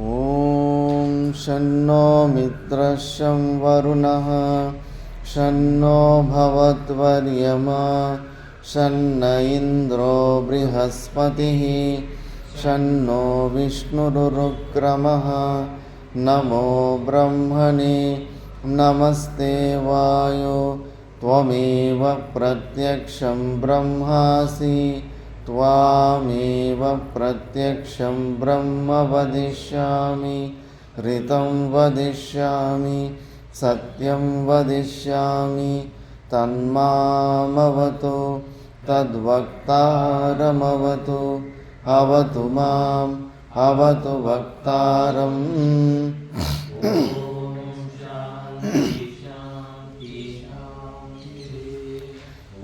ॐ शन्नो मित्रः शं वरुणः शन्नो भवत्वर्यमा शन्न इन्द्रो बृहस्पतिः शन्नो विष्णुरुक्रमः नमो ब्रह्मणे नमस्ते वायो त्वमेव प्रत्यक्षं ब्रह्मासि त्वामेव प्रत्यक्षं ब्रह्म वदिष्यामि ऋतं वदिष्यामि सत्यं वदिष्यामि तन्मामवतु तद्वक्तारमवतु अवतु माम् अवतु वक्तारम्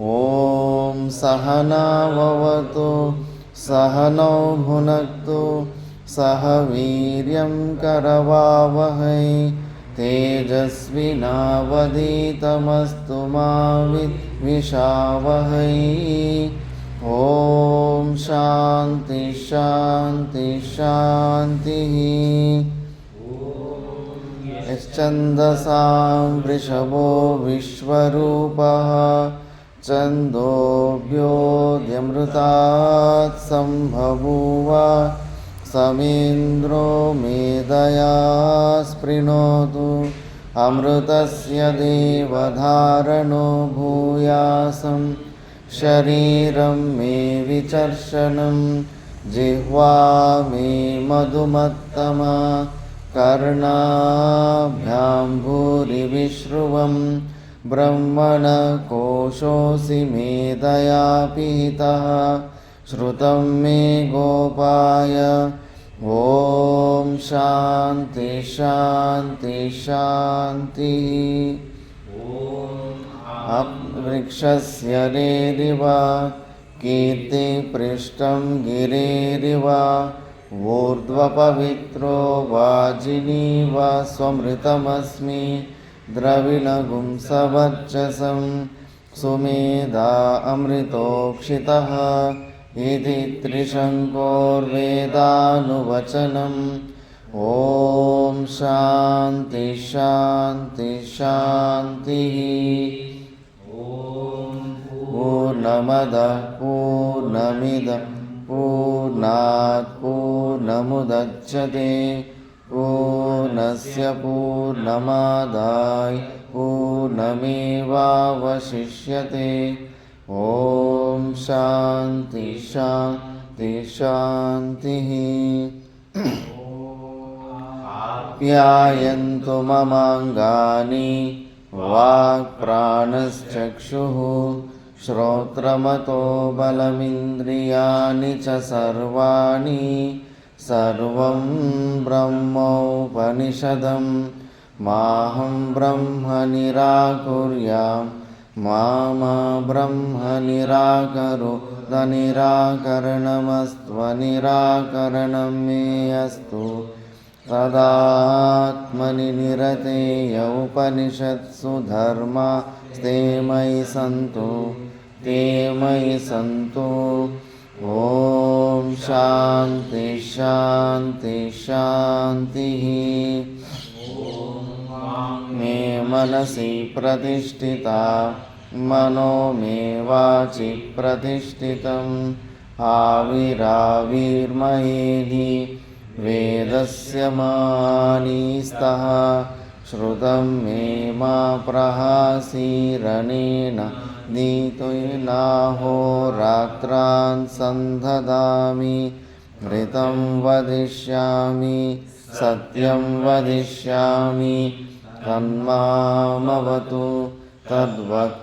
ॐ सहनाववतु सहनौ भुनक्तु सह वीर्यं करवावहै तेजस्विनावधीतमस्तु मा विद्विषावहै ॐ शान्ति शान्ति शान्तिः यश्छन्दसां वृषभो विश्वरूपः छन्दोऽभ्योऽध्यमृतात् सम्बभूव समेन्द्रो मेधया स्पृणोतु अमृतस्य देवधारणो भूयासं शरीरं मे विचर्षणं जिह्वा मे मधुमत्तमा कर्णाभ्यां भूरिविश्रुवं ब्रह्मणः कोशोऽसि मेधया पीतः श्रुतं मे गोपाय ॐ शान्ति शान्ति शान्तिः वृक्षस्य रेरिव कीर्तिपृष्ठं गिरेरिव ऊर्ध्वपवित्रो वाजिनीव स्वमृतमस्मि द्रविणगुंसवर्चसं सुमेधा अमृतोक्षितः इति त्रिशङ्कोर्वेदानुवचनम् ॐ शान्ति शान्ति शान्तिः पूर्णमदः पूर्णमिदं पूर्णात् पूर्णमुदच्यते पूर्णस्य पूर्णमादाय पूर्णमेवावशिष्यते ॐ शान्ति शान्ति शान्तिः आप्यायन्तु ममाङ्गानि वाक्प्राणश्चक्षुः श्रोत्रमतो बलमिन्द्रियाणि च सर्वाणि सर्वं ब्रह्मोपनिषदं माहं ब्रह्म निराकुर्यां मा ब्रह्म निराकरोत् निराकरणमस्त्वनिराकरणं मे अस्तु तदात्मनि निरतेय उपनिषत्सु धर्मास्ते मयि सन्तु ॐ शान्ति शान्ति शान्तिः मे मनसि प्रतिष्ठिता मनो मे वाचि प्रतिष्ठितम् आविराविर्मयेधि वेदस्य मानीस्तः श्रुतं मे मा प्रहासीरनेन नीतुनाहोरात्रान् सन्धदामि ऋतं वदिष्यामि सत्यं वदिष्यामि तन्मामवतु तद्वक्तारमवतु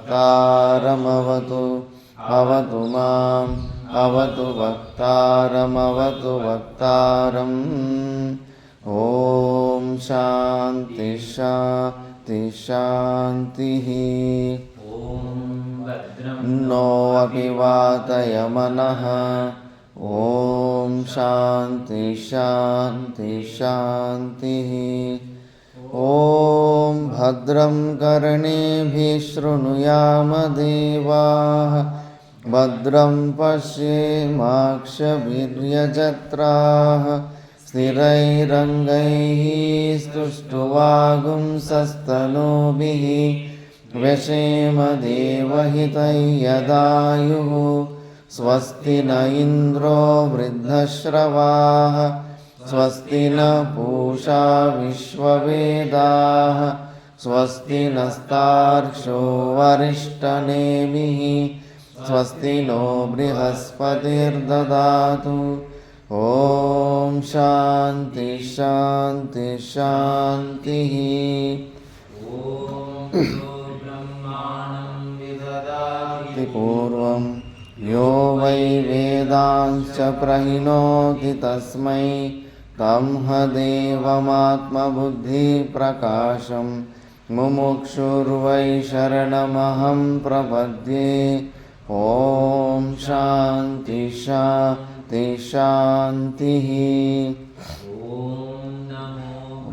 अवतु माम् अवतु वक्तारमवतु वक्तारम् ॐ शान्ति शान्ति शान्तिः नो अपि वातय मनः ॐ शान्ति शान्ति शान्तिः ॐ भद्रं कर्णेभिः शृणुयाम देवाः भद्रं पश्येमाक्षभिर्यजत्राः स्थिरैरङ्गैः स्तुष्ट्वागुंसस्तनूभिः व्यशेम देवहितं यदायुः स्वस्ति न इन्द्रो वृद्धश्रवाः स्वस्ति न पूषा विश्ववेदाः स्वस्ति नस्तार्क्ष्यो वरिष्ठनेमिः स्वस्ति नो बृहस्पतिर्ददातु। ॐ शान्ति शान्ति शान्तिः। पूर्वं यो वै वेदांश्च प्रहिणोति तस्मै तं ह देवमात्मबुद्धिप्रकाशं मुमुक्षुर्वै शरणमहं प्रपद्ये। ॐ शान्ति शान्ति शान्तिः।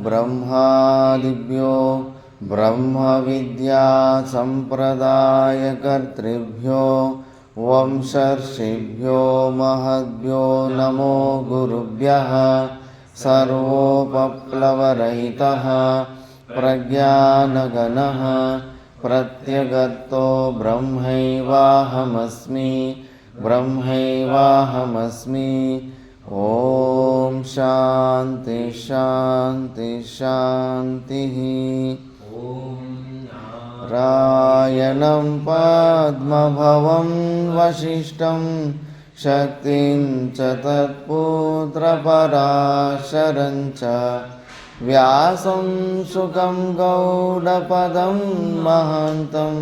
ब्रह्मादिभ्यो ब्रह्मविद्या सम्प्रदायकर्तृभ्यो वंशर्षिभ्यो महद्भ्यो नमो गुरुभ्यः। सर्वोपप्लवरहितः प्रज्ञानगणः प्रत्यगतो ब्रह्मैवाहमस्मि ब्रह्मैवाहमस्मि। ॐ शान्ति शान्ति शान्तिः। रायणं पद्मभवं वसिष्ठं शक्तिं च तत्पुत्रपराशरं च व्यासं शुकं गौडपदं महान्तं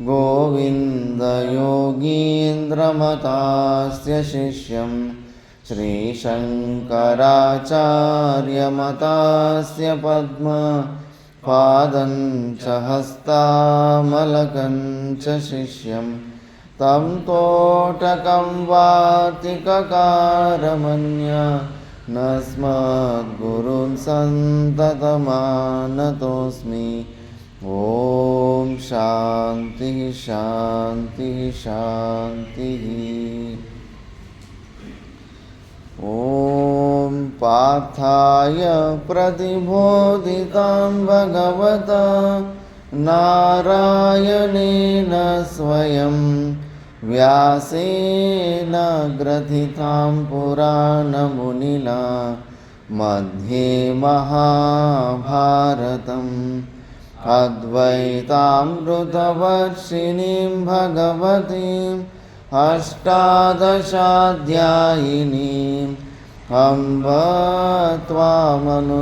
गोविन्दयोगीन्द्रमतास्य शिष्यं श्रीशङ्कराचार्यमतास्य पद्मपादं च हस्तामलकं च शिष्यं तं तोटकं वातिककारमन्य नस्मद्गुरुं सन्ततमानतोऽस्मि। ॐ शान्तिः शान्तिः शान्तिः। ॐ पार्थाय प्रतिबोधितां भगवता नारायणेन स्वयं व्यासेन ग्रथितां पुराणमुनिना मध्ये महाभारतम् अद्वैतामृतवर्षिणीं भगवतीम् अष्टादशाध्यायिनीम् अम्ब त्वामनुसन्दधामि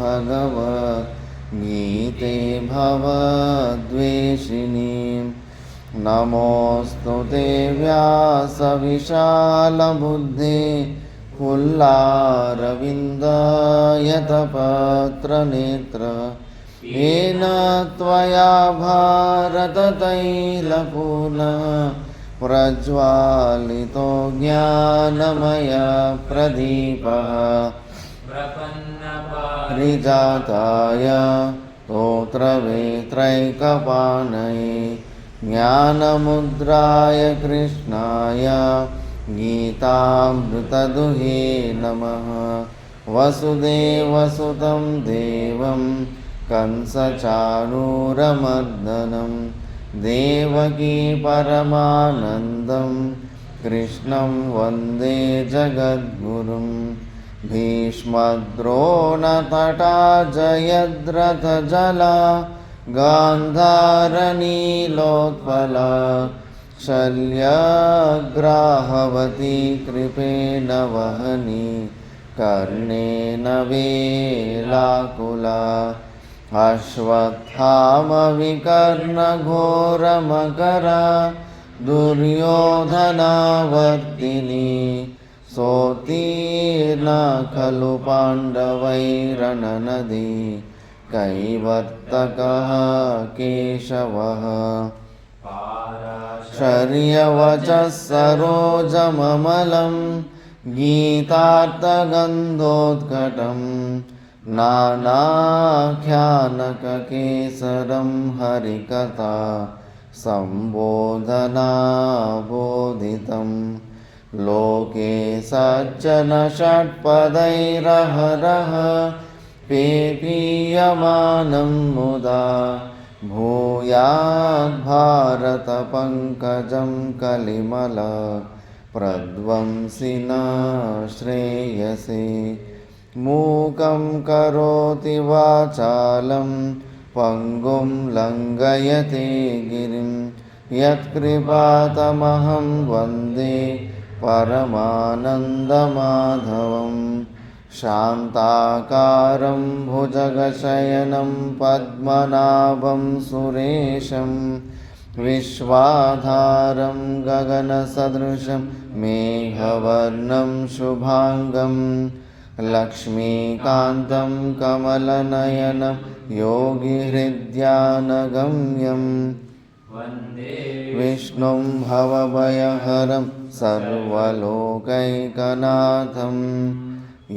भगवद्गीते भवद्वेषिणीम्। नमोऽस्तु ते व्यासविशालबुद्धे पुल्लारविन्दयतपत्रनेत्र येन त्वया भारततैलपूर्णः प्रज्वालितो ज्ञानमयप्रदीपः परिजाताय स्तोत्रवेत्रैकपाणये ज्ञानमुद्राय कृष्णाय गीतामृतदुहे नमः। वसुदेवसुतं देवं कंसचाणूरमर्दनं देवकी परमानन्दं कृष्णं वन्दे जगद्गुरुं। भीष्मद्रोणतटा जयद्रथजला गान्धारनीलोत्पला शल्यग्राहवती कृपेण वहनी कर्णेन वेलाकुला। अश्वत्थामविकर्णघोरमकरा दुर्योधनावर्तिनी सोत्तीर्णा खलु पाण्डवैरणनदी कैवर्तकः केशवः। शर्यवचः सरोजममलं गीतार्थगन्धोद्घटं नानाख्यानककेसरं हरिकथा सम्बोधनाबोधितं। लोके सज्जन षट्पदैरहरः पेपीयमानं मुदा भूयाद्भारतपङ्कजं कलिमल प्रध्वंसिना श्रेयसे मूकं करोति वाचालं पङ्गुं लङ्घयते गिरिं यत्कृपातमहं वन्दे परमानन्दमाधवं शान्ताकारं भुजगशयनं पद्मनाभं सुरेशं विश्वाधारं गगनसदृशं मेघवर्णं शुभाङ्गं लक्ष्मीकान्तं कमलनयनं योगिहृद्यानगम्यं विष्णुं भवभयहरं सर्वलोकैकनाथं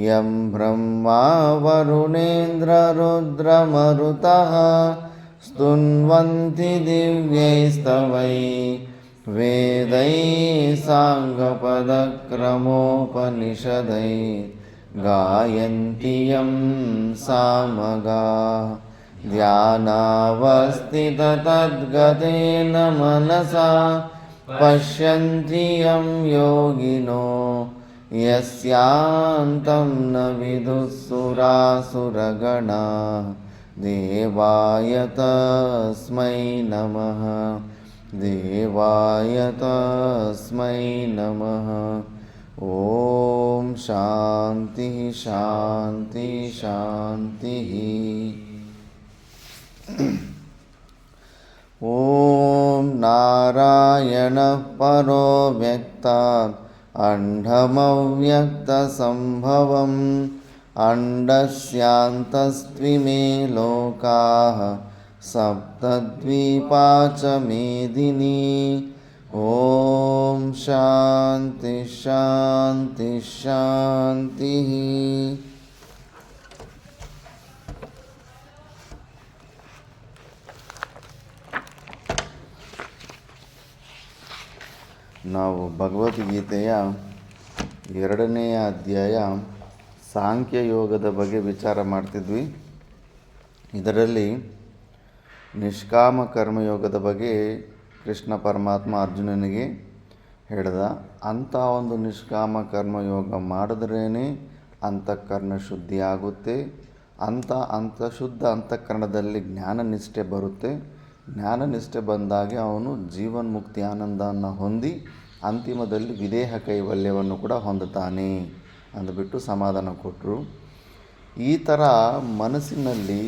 यं ब्रह्मा वरुणेन्द्ररुद्रमरुतः स्तुन्वन्ति दिव्यैस्तवैः वेदैः साङ्गपदक्रमोपनिषदैः गायन्ति यं सामगाः ध्यानावस्थिततद्गतेन मनसा पश्यन्ति यं योगिनो यस्यान्तं न विदुःसुरासुरगणाः देवाय तस्मै नमः देवाय तस्मै नमः। ॐ शान्तिः शान्तिः शान्तिः। ॐ नारायणः परो व्यक्तात् अण्डमव्यक्तसम्भवम् अण्डस्यान्तस्त्विमे लोकाः सप्तद्वीपा च मेदिनी। ॐ शान्तिः शान्तिः शान्तिः। ನಾವು ಭಗವದ್ಗೀತೆಯ 2ನೇ ಅಧ್ಯಾಯ ಸಾಂಖ್ಯಯೋಗದ ಬಗ್ಗೆ ವಿಚಾರ ಮಾಡ್ತಿದ್ವಿ. ಇದರಲ್ಲಿ ನಿಷ್ಕಾಮ ಕರ್ಮಯೋಗದ ಬಗ್ಗೆ ಕೃಷ್ಣ ಪರಮಾತ್ಮ ಅರ್ಜುನನಿಗೆ ಹೇಳಿದ. ಅಂಥ ಒಂದು ನಿಷ್ಕಾಮ ಕರ್ಮಯೋಗ ಮಾಡಿದ್ರೇ ಅಂತಃಕರಣ ಶುದ್ಧಿ ಆಗುತ್ತೆ. ಶುದ್ಧ ಅಂತಃಕರಣದಲ್ಲಿ ಜ್ಞಾನನಿಷ್ಠೆ ಬರುತ್ತೆ. ಜ್ಞಾನನಿಷ್ಠೆ ಬಂದಾಗ ಅವನು ಜೀವನ್ಮುಕ್ತಿ ಆನಂದವನ್ನು ಹೊಂದಿ ಅಂತಿಮದಲ್ಲಿ ವಿದೇಹ ಕೈವಲ್ಯವನ್ನು ಕೂಡ ಹೊಂದುತ್ತಾನೆ ಅಂದುಬಿಟ್ಟು ಸಮಾಧಾನ ಕೊಟ್ಟರು. ಈ ಥರ ಮನಸ್ಸಿನಲ್ಲಿ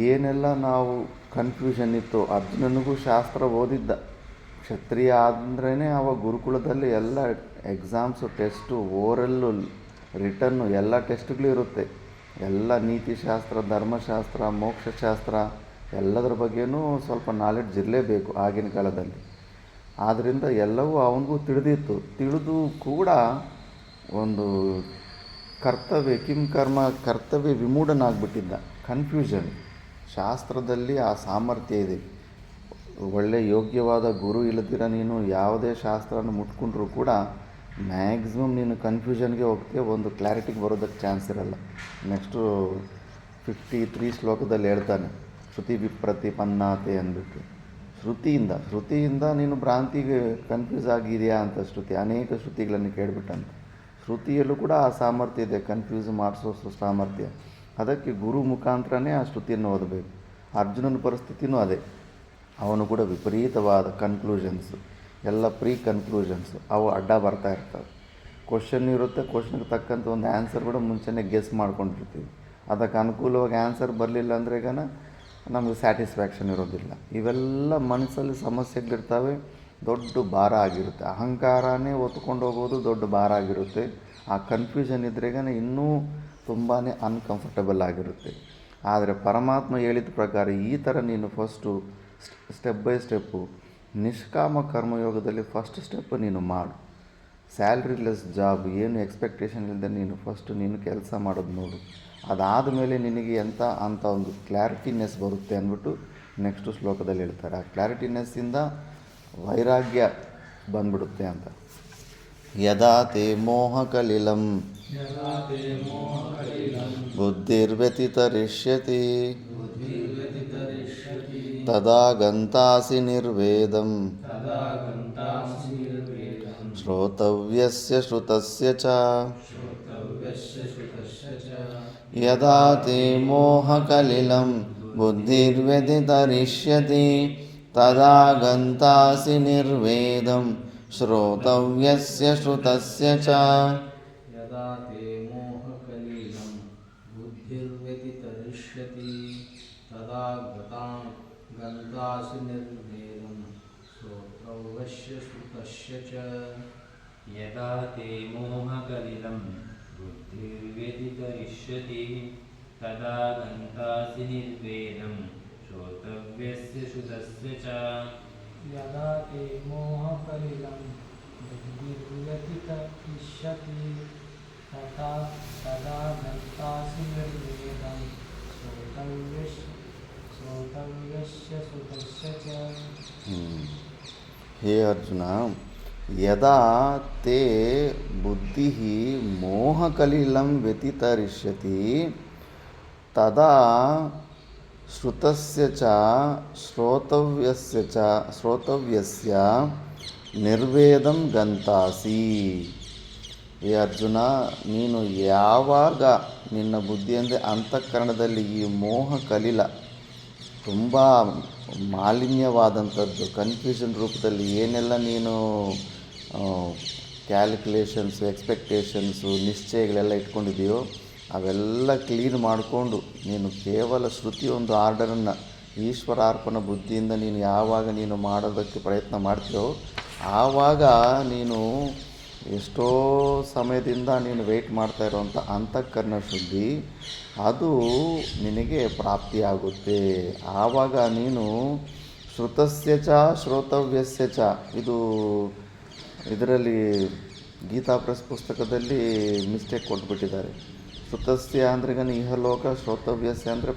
ಏನೆಲ್ಲ ನಾವು ಕನ್ಫ್ಯೂಷನ್ ಇತ್ತು. ಅರ್ಜುನನಿಗೂ ಶಾಸ್ತ್ರ ಓದಿದ್ದ, ಕ್ಷತ್ರಿಯ ಅಂದ್ರೇ ಅವ ಗುರುಕುಲದಲ್ಲಿ ಎಲ್ಲ ಎಕ್ಸಾಮ್ಸು, ಟೆಸ್ಟು, ಓರಲ್ಲು, ರಿಟರ್ನು ಎಲ್ಲ ಟೆಸ್ಟ್ಗಳು ಇರುತ್ತೆ. ಎಲ್ಲ ನೀತಿಶಾಸ್ತ್ರ, ಧರ್ಮಶಾಸ್ತ್ರ, ಮೋಕ್ಷಶಾಸ್ತ್ರ ಎಲ್ಲದರ ಬಗ್ಗೆನೂ ಸ್ವಲ್ಪ ನಾಲೆಡ್ಜ್ ಇರಲೇಬೇಕು ಆಗಿನ ಕಾಲದಲ್ಲಿ. ಆದ್ದರಿಂದ ಎಲ್ಲವೂ ಅವನಿಗೂ ತಿಳಿದಿತ್ತು. ತಿಳಿದು ಕೂಡ ಒಂದು ಕರ್ತವ್ಯ ವಿಮೂಢನಾಗ್ಬಿಟ್ಟಿದ್ದ. ಕನ್ಫ್ಯೂಷನ್. ಶಾಸ್ತ್ರದಲ್ಲಿ ಆ ಸಾಮರ್ಥ್ಯ ಇದೆ. ಒಳ್ಳೆ ಯೋಗ್ಯವಾದ ಗುರು ಇಲ್ಲದಿರ ನೀನು ಯಾವುದೇ ಶಾಸ್ತ್ರನ ಮುಟ್ಕೊಂಡ್ರೂ ಕೂಡ ಮ್ಯಾಕ್ಸಿಮಮ್ ನೀನು ಕನ್ಫ್ಯೂಷನ್ಗೆ ಹೋಗ್ತೀಯ, ಒಂದು ಕ್ಲಾರಿಟಿಗೆ ಬರೋದಕ್ಕೆ ಚಾನ್ಸ್ ಇರಲ್ಲ. ನೆಕ್ಸ್ಟು 53 ಶ್ಲೋಕದಲ್ಲಿ ಹೇಳ್ತಾನೆ, ಶ್ರುತಿ ವಿಪ್ರತಿಪನ್ನಾತೆ ಅಂದ್ಬಿಟ್ಟು. ಶ್ರುತಿಯಿಂದ ನೀನು ಭ್ರಾಂತಿಗೆ ಕನ್ಫ್ಯೂಸ್ ಆಗಿದೆಯಾ ಅಂತ ಅನೇಕ ಶ್ರುತಿಗಳನ್ನು ಕೇಳಿಬಿಟ್ಟಂತೆ. ಶ್ರುತಿಯಲ್ಲೂ ಕೂಡ ಆ ಸಾಮರ್ಥ್ಯ ಇದೆ, ಕನ್ಫ್ಯೂಸ್ ಮಾಡಿಸೋ ಸಾಮರ್ಥ್ಯ. ಅದಕ್ಕೆ ಗುರು ಮುಖಾಂತರನೇ ಆ ಶ್ರುತಿಯನ್ನು ಓದಬೇಕು. ಅರ್ಜುನನ ಪರಿಸ್ಥಿತಿನೂ ಅದೇ. ಅವನು ಕೂಡ ವಿಪರೀತವಾದ ಕನ್ಕ್ಲೂಷನ್ಸು, ಎಲ್ಲ ಕನ್ಕ್ಲೂಷನ್ಸು ಅವು ಅಡ್ಡ ಬರ್ತಾ ಇರ್ತವೆ. ಕ್ವಶನ್ ಇರುತ್ತೆ, ಕ್ವಶನ್ಗೆ ತಕ್ಕಂಥ ಒಂದು ಆನ್ಸರ್ ಕೂಡ ಮುಂಚೆನೇ ಗೆಸ್ ಮಾಡ್ಕೊಂಡಿರ್ತೀವಿ. ಅದಕ್ಕೆ ಅನುಕೂಲವಾಗಿ ಆನ್ಸರ್ ಬರಲಿಲ್ಲ ಅಂದರೆ ಈಗ ನಮಗೆ ಸ್ಯಾಟಿಸ್ಫ್ಯಾಕ್ಷನ್ ಇರೋದಿಲ್ಲ. ಇವೆಲ್ಲ ಮನಸ್ಸಲ್ಲಿ ಸಮಸ್ಯೆಗಳಿರ್ತವೆ, ದೊಡ್ಡ ಭಾರ ಆಗಿರುತ್ತೆ. ಅಹಂಕಾರನೇ ಹೊತ್ಕೊಂಡು ಹೋಗೋದು ದೊಡ್ಡ ಭಾರ ಆಗಿರುತ್ತೆ. ಆ ಕನ್ಫ್ಯೂಷನ್ ಇದ್ರೆಗ ಇನ್ನೂ ತುಂಬಾ ಅನ್ಕಂಫರ್ಟಬಲ್ ಆಗಿರುತ್ತೆ. ಆದರೆ ಪರಮಾತ್ಮ ಹೇಳಿದ ಪ್ರಕಾರ ಈ ಥರ ನೀನು ಫಸ್ಟು ಸ್ಟೆಪ್ ಬೈ ಸ್ಟೆಪ್ಪು ನಿಷ್ಕಾಮ ಕರ್ಮಯೋಗದಲ್ಲಿ ಫಸ್ಟ್ ಸ್ಟೆಪ್ ನೀನು ಮಾಡು. ಸ್ಯಾಲ್ರಿಲೆಸ್ ಜಾಬ್, ಏನು ಎಕ್ಸ್ಪೆಕ್ಟೇಷನ್ ಇಲ್ಲದೆ ನೀನು ಫಸ್ಟು ನೀನು ಕೆಲಸ ಮಾಡೋದು ನೋಡು. ಅದಾದ ಮೇಲೆ ನಿನಗೆ ಅಂಥ ಒಂದು ಕ್ಲಾರಿಟಿನೆಸ್ ಬರುತ್ತೆ ಅಂದ್ಬಿಟ್ಟು ನೆಕ್ಸ್ಟು ಶ್ಲೋಕದಲ್ಲಿ ಹೇಳ್ತಾರೆ. ಆ ಕ್ಲಾರಿಟಿನೆಸ್ಸಿಂದ ವೈರಾಗ್ಯ ಬಂದ್ಬಿಡುತ್ತೆ ಅಂತ. ಯದಾ ತೇ ಮೋಹಕಲಿಲಂ ಬುದ್ಧಿರ್ವ್ಯತಿತರಿಷ್ಯತಿ ತದಾ ಗಂತಾಸಿ ನಿರ್ವೇದಂ ಶ್ರೋತವ್ಯಸ್ಯ ಶ್ರುತಸ್ಯ ಚ. ಯದಾ ತೇ ಮೋಹಕಲಿಲಂ ಬುದ್ಧಿರ್ವ್ಯತಿತರಿಷ್ಯತಿ ತದಾ ಗಂತಾಸಿ ನಿರ್ವೇದಂ ಶ್ರೋತವ್ಯಸ್ಯ ಶ್ರುತಸ್ಯ ಚ. ಯದಾ ತೇ ಮೋಹಕಲಿಲಂ ಬುದ್ಧಿರ್ವ್ಯತಿತರಿಷ್ಯತಿ ತದಾ ಗಂತಾಸಿ ನಿರ್ವೇದಂ ಶ್ರೋತವ್ಯಸ್ಯ ಶ್ರುತಸ್ಯ ಚ. ಯದಾ ತೇ ಮೋಹಕಲಿಲಂ ಬುದ್ಧಿರ್ವ್ಯತಿತರಿಷ್ಯತಿ ತದಾ ಗಂತಾಸಿ ನಿರ್ವೇದಂ ಶ್ರೋತವ್ಯಸ್ಯ ಶ್ರುತಸ್ಯ ಚ. ಯದಾ ತೇ ಮೋಹಕಲಿಲಂ ಬುದ್ಧಿರ್ವ್ಯತಿತರಿಷ್ಯತಿ ತದಾ ಗಂತಾಸಿ ನಿರ್ವೇದಂ ಶ್ರೋತವ್ಯಸ್ಯ ಶ್ರುತಸ್ಯ ಚ. ಹೇ ಅರ್ಜುನ, ಯದಾ ತೇ ಬುದ್ಧಿ ಮೋಹಕಲಿಲಂ ವ್ಯತಿತರಿಷ್ಯತಿ ತದಾ ಶ್ರುತಸ್ಯ ಚ ಶ್ರೋತವ್ಯಸ್ಯ ನಿರ್ವೇದಂ ಗಂತಾಸಿ. ಹೇ ಅರ್ಜುನ, ನೀನು ಯಾವಾಗ ನಿನ್ನ ಬುದ್ಧಿ ಅಂದರೆ ಅಂತಃಕರಣದಲ್ಲಿ ಈ ಮೋಹ ಕಲಿಲ ತುಂಬ ಮಾಲಿನ್ಯವಾದಂಥದ್ದು ಕನ್ಫ್ಯೂಷನ್ ರೂಪದಲ್ಲಿ ಏನೆಲ್ಲ ನೀನು ಕ್ಯಾಲ್ಕುಲೇಷನ್ಸು, ಎಕ್ಸ್ಪೆಕ್ಟೇಷನ್ಸು, ನಿಶ್ಚಯಗಳೆಲ್ಲ ಇಟ್ಕೊಂಡಿದೆಯೋ ಅವೆಲ್ಲ ಕ್ಲೀನ್ ಮಾಡಿಕೊಂಡು ನೀನು ಕೇವಲ ಶ್ರುತಿ ಒಂದು ಆರ್ಡರನ್ನು ಈಶ್ವರಾರ್ಪಣ ಬುದ್ಧಿಯಿಂದ ನೀನು ಯಾವಾಗ ನೀನು ಮಾಡೋದಕ್ಕೆ ಪ್ರಯತ್ನ ಮಾಡ್ತೀಯೋ ಆವಾಗ ನೀನು ಎಷ್ಟೋ ಸಮಯದಿಂದ ನೀನು ವೆಯ್ಟ್ ಮಾಡ್ತಾ ಇರೋವಂಥ ಅಂತಃಕರಣ ಶುದ್ಧಿ ಅದು ನಿನಗೆ ಪ್ರಾಪ್ತಿಯಾಗುತ್ತೆ. ಆವಾಗ ನೀನು ಶ್ರುತಸ್ಯ ಚ ಶ್ರೋತವ್ಯಸ್ಯ ಚ, ಇದರಲ್ಲಿ ಗೀತಾ ಪ್ರೆಸ್ ಪುಸ್ತಕದಲ್ಲಿ ಮಿಸ್ಟೇಕ್ ಕೊಟ್ಬಿಟ್ಟಿದ್ದಾರೆ. ಶ್ರುತಸ್ಯ ಅಂದರೆ ಇಹಲೋಕ, ಶ್ರೋತವ್ಯಸ್ಯ ಅಂದರೆ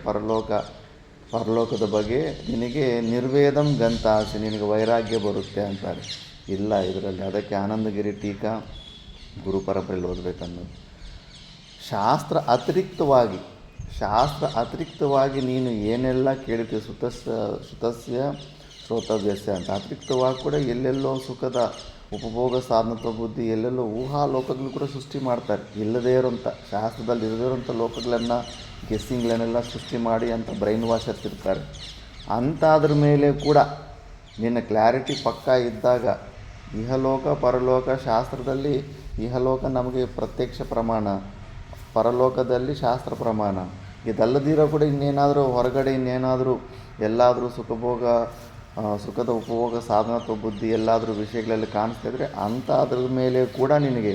ಪರಲೋಕದ ಬಗ್ಗೆ ನಿನಗೆ ನಿರ್ವೇದಂ ಗಂತಾಸಿ, ನಿನಗೆ ವೈರಾಗ್ಯ ಬರುತ್ತೆ ಅಂತಾರೆ. ಇಲ್ಲ ಇದರಲ್ಲಿ, ಅದಕ್ಕೆ ಆನಂದಗಿರಿ ಟೀಕಾ ಗುರು ಪರಂಪರೆಯಲ್ಲಿ ಓದಬೇಕನ್ನೋದು. ಶಾಸ್ತ್ರ ಅತಿರಿಕ್ತವಾಗಿ ನೀನು ಏನೆಲ್ಲ ಕೇಳ್ತೀವಿ ಶ್ರುತಸ್ಯ ಶ್ರೋತವ್ಯಸ್ಯ ಅಂತ ಅತಿರಿಕ್ತವಾಗಿ ಕೂಡ ಎಲ್ಲೆಲ್ಲೋ ಸುಖದ ಉಪಭೋಗ ಸಾಧನತ್ವ ಬುದ್ಧಿ ಎಲ್ಲೆಲ್ಲೋ ಊಹಾಲೋಕಗಳು ಕೂಡ ಸೃಷ್ಟಿ ಮಾಡ್ತಾರೆ. ಇಲ್ಲದೇ ಇರೋಂಥ ಶಾಸ್ತ್ರದಲ್ಲಿ ಇಲ್ಲದೇ ಇರೋಂಥ ಲೋಕಗಳನ್ನು ಗೆಸ್ಸಿಂಗ್ಗಳನ್ನೆಲ್ಲ ಸೃಷ್ಟಿ ಮಾಡಿ ಅಂತ ಬ್ರೈನ್ ವಾಶ್ ಹತ್ತಿರ್ತಾರೆ. ಅಂತಾದ್ರ ಮೇಲೆ ಕೂಡ ನಿನ್ನ ಕ್ಲಾರಿಟಿ ಪಕ್ಕಾ ಇದ್ದಾಗ ಇಹಲೋಕ ಪರಲೋಕ, ಶಾಸ್ತ್ರದಲ್ಲಿ ಇಹಲೋಕ ನಮಗೆ ಪ್ರತ್ಯಕ್ಷ ಪ್ರಮಾಣ, ಪರಲೋಕದಲ್ಲಿ ಶಾಸ್ತ್ರ ಪ್ರಮಾಣ. ಇದಲ್ಲದಿರೋ ಕೂಡ ಇನ್ನೇನಾದರೂ ಹೊರಗಡೆ ಇನ್ನೇನಾದರೂ ಎಲ್ಲಾದರೂ ಸುಖದ ಉಪಭೋಗ ಸಾಧನತ್ವ ಬುದ್ಧಿ ಎಲ್ಲಾದರೂ ವಿಷಯಗಳಲ್ಲಿ ಕಾಣಿಸ್ತಾ ಇದ್ದರೆ ಅದ್ರ ಮೇಲೆ ಕೂಡ ನಿನಗೆ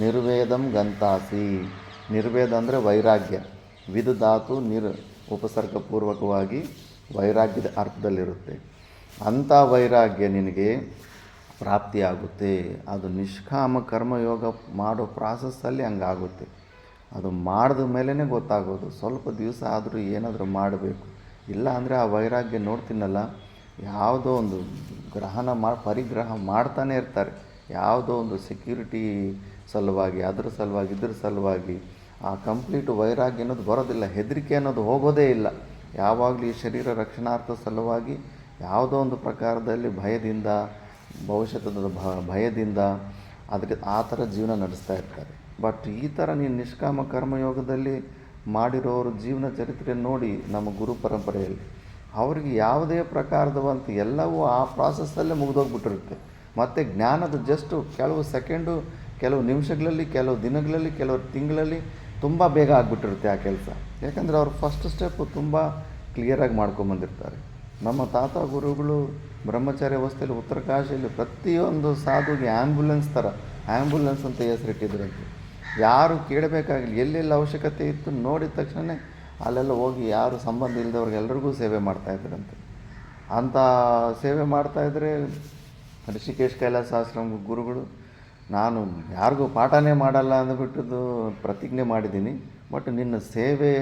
ನಿರ್ವೇದಂ ಗಂತಾಸಿ. ನಿರ್ವೇದ ಅಂದರೆ ವೈರಾಗ್ಯ. ವಿದು ಧಾತು ಉಪಸರ್ಗಪೂರ್ವಕವಾಗಿ ವೈರಾಗ್ಯದ ಅರ್ಥದಲ್ಲಿರುತ್ತೆ. ಅಂಥ ವೈರಾಗ್ಯ ನಿನಗೆ ಪ್ರಾಪ್ತಿಯಾಗುತ್ತೆ. ಅದು ನಿಷ್ಕಾಮ ಕರ್ಮಯೋಗ ಮಾಡೋ ಪ್ರಾಸೆಸ್ಸಲ್ಲಿ ಹಂಗಾಗುತ್ತೆ. ಅದು ಮಾಡಿದ ಮೇಲೇ ಗೊತ್ತಾಗೋದು. ಸ್ವಲ್ಪ ದಿವಸ ಆದರೂ ಏನಾದರೂ ಮಾಡಬೇಕು. ಇಲ್ಲ ಅಂದರೆ ಆ ವೈರಾಗ್ಯ ನೋಡ್ತೀನಲ್ಲ, ಯಾವುದೋ ಒಂದು ಪರಿಗ್ರಹ ಮಾಡ್ತಾನೆ ಇರ್ತಾರೆ. ಯಾವುದೋ ಒಂದು ಸೆಕ್ಯೂರಿಟಿ ಸಲುವಾಗಿ, ಇದ್ರ ಸಲುವಾಗಿ ಆ ಕಂಪ್ಲೀಟ್ ವೈರಾಗ್ಯ ಅನ್ನೋದು ಬರೋದಿಲ್ಲ. ಹೆದರಿಕೆ ಅನ್ನೋದು ಹೋಗೋದೇ ಇಲ್ಲ. ಯಾವಾಗಲೂ ಈ ಶರೀರ ರಕ್ಷಣಾರ್ಥ ಸಲುವಾಗಿ ಯಾವುದೋ ಒಂದು ಪ್ರಕಾರದಲ್ಲಿ ಭಯದಿಂದ, ಭವಿಷ್ಯದ ಭಯದಿಂದ ಅದಕ್ಕೆ ಆ ಥರ ಜೀವನ ನಡೆಸ್ತಾ ಇರ್ತಾರೆ. ಬಟ್ ಈ ಥರ ನೀನು ನಿಷ್ಕಾಮ ಕರ್ಮಯೋಗದಲ್ಲಿ ಮಾಡಿರೋರು ಜೀವನ ಚರಿತ್ರೆ ನೋಡಿ ನಮ್ಮ ಗುರು ಪರಂಪರೆಯಲ್ಲಿ ಅವರಿಗೆ ಯಾವುದೇ ಪ್ರಕಾರದವಂತ ಎಲ್ಲವೂ ಆ ಪ್ರಾಸೆಸ್ಸಲ್ಲೇ ಮುಗಿದೋಗ್ಬಿಟ್ಟಿರುತ್ತೆ. ಮತ್ತು ಜ್ಞಾನದ ಜಸ್ಟು ಕೆಲವು ಸೆಕೆಂಡು, ಕೆಲವು ನಿಮಿಷಗಳಲ್ಲಿ, ಕೆಲವು ದಿನಗಳಲ್ಲಿ, ಕೆಲವು ತಿಂಗಳಲ್ಲಿ ತುಂಬ ಬೇಗ ಆಗಿಬಿಟ್ಟಿರುತ್ತೆ ಆ ಕೆಲಸ. ಯಾಕಂದರೆ ಅವ್ರು ಫಸ್ಟ್ ಸ್ಟೆಪ್ಪು ತುಂಬ ಕ್ಲಿಯರಾಗಿ ಮಾಡ್ಕೊಂಬಂದಿರ್ತಾರೆ. ನಮ್ಮ ತಾತ ಗುರುಗಳು ಬ್ರಹ್ಮಚಾರ್ಯ ಅವಸ್ಥೆಯಲ್ಲಿ ಉತ್ತರಕಾಶಿಯಲ್ಲಿ ಪ್ರತಿಯೊಂದು ಸಾಧುಗೆ ಆ್ಯಂಬುಲೆನ್ಸ್ ಅಂತ ಹೆಸರಿಟ್ಟಿದ್ರಂತೆ. ಯಾರು ಕೇಳಬೇಕಾಗಿಲ್ಲ, ಎಲ್ಲೆಲ್ಲ ಅವಶ್ಯಕತೆ ಇತ್ತು ನೋಡಿದ ತಕ್ಷಣ ಅಲ್ಲೆಲ್ಲ ಹೋಗಿ ಯಾರು ಸಂಬಂಧ ಇಲ್ಲದವ್ರಿಗೆಲ್ಲರಿಗೂ ಸೇವೆ ಮಾಡ್ತಾಯಿದ್ರಂತೆ. ಅಂಥ ಸೇವೆ ಮಾಡ್ತಾಯಿದ್ರೆ ಋಷಿಕೇಶ್ ಕೈಲಾಸಾಶ್ರಮ ಗುರುಗಳು, ನಾನು ಯಾರಿಗೂ ಪಾಠನೇ ಮಾಡಲ್ಲ ಅಂದ್ಬಿಟ್ಟು ಪ್ರತಿಜ್ಞೆ ಮಾಡಿದ್ದೀನಿ, ಬಟ್ ನಿನ್ನ ಸೇವೆ,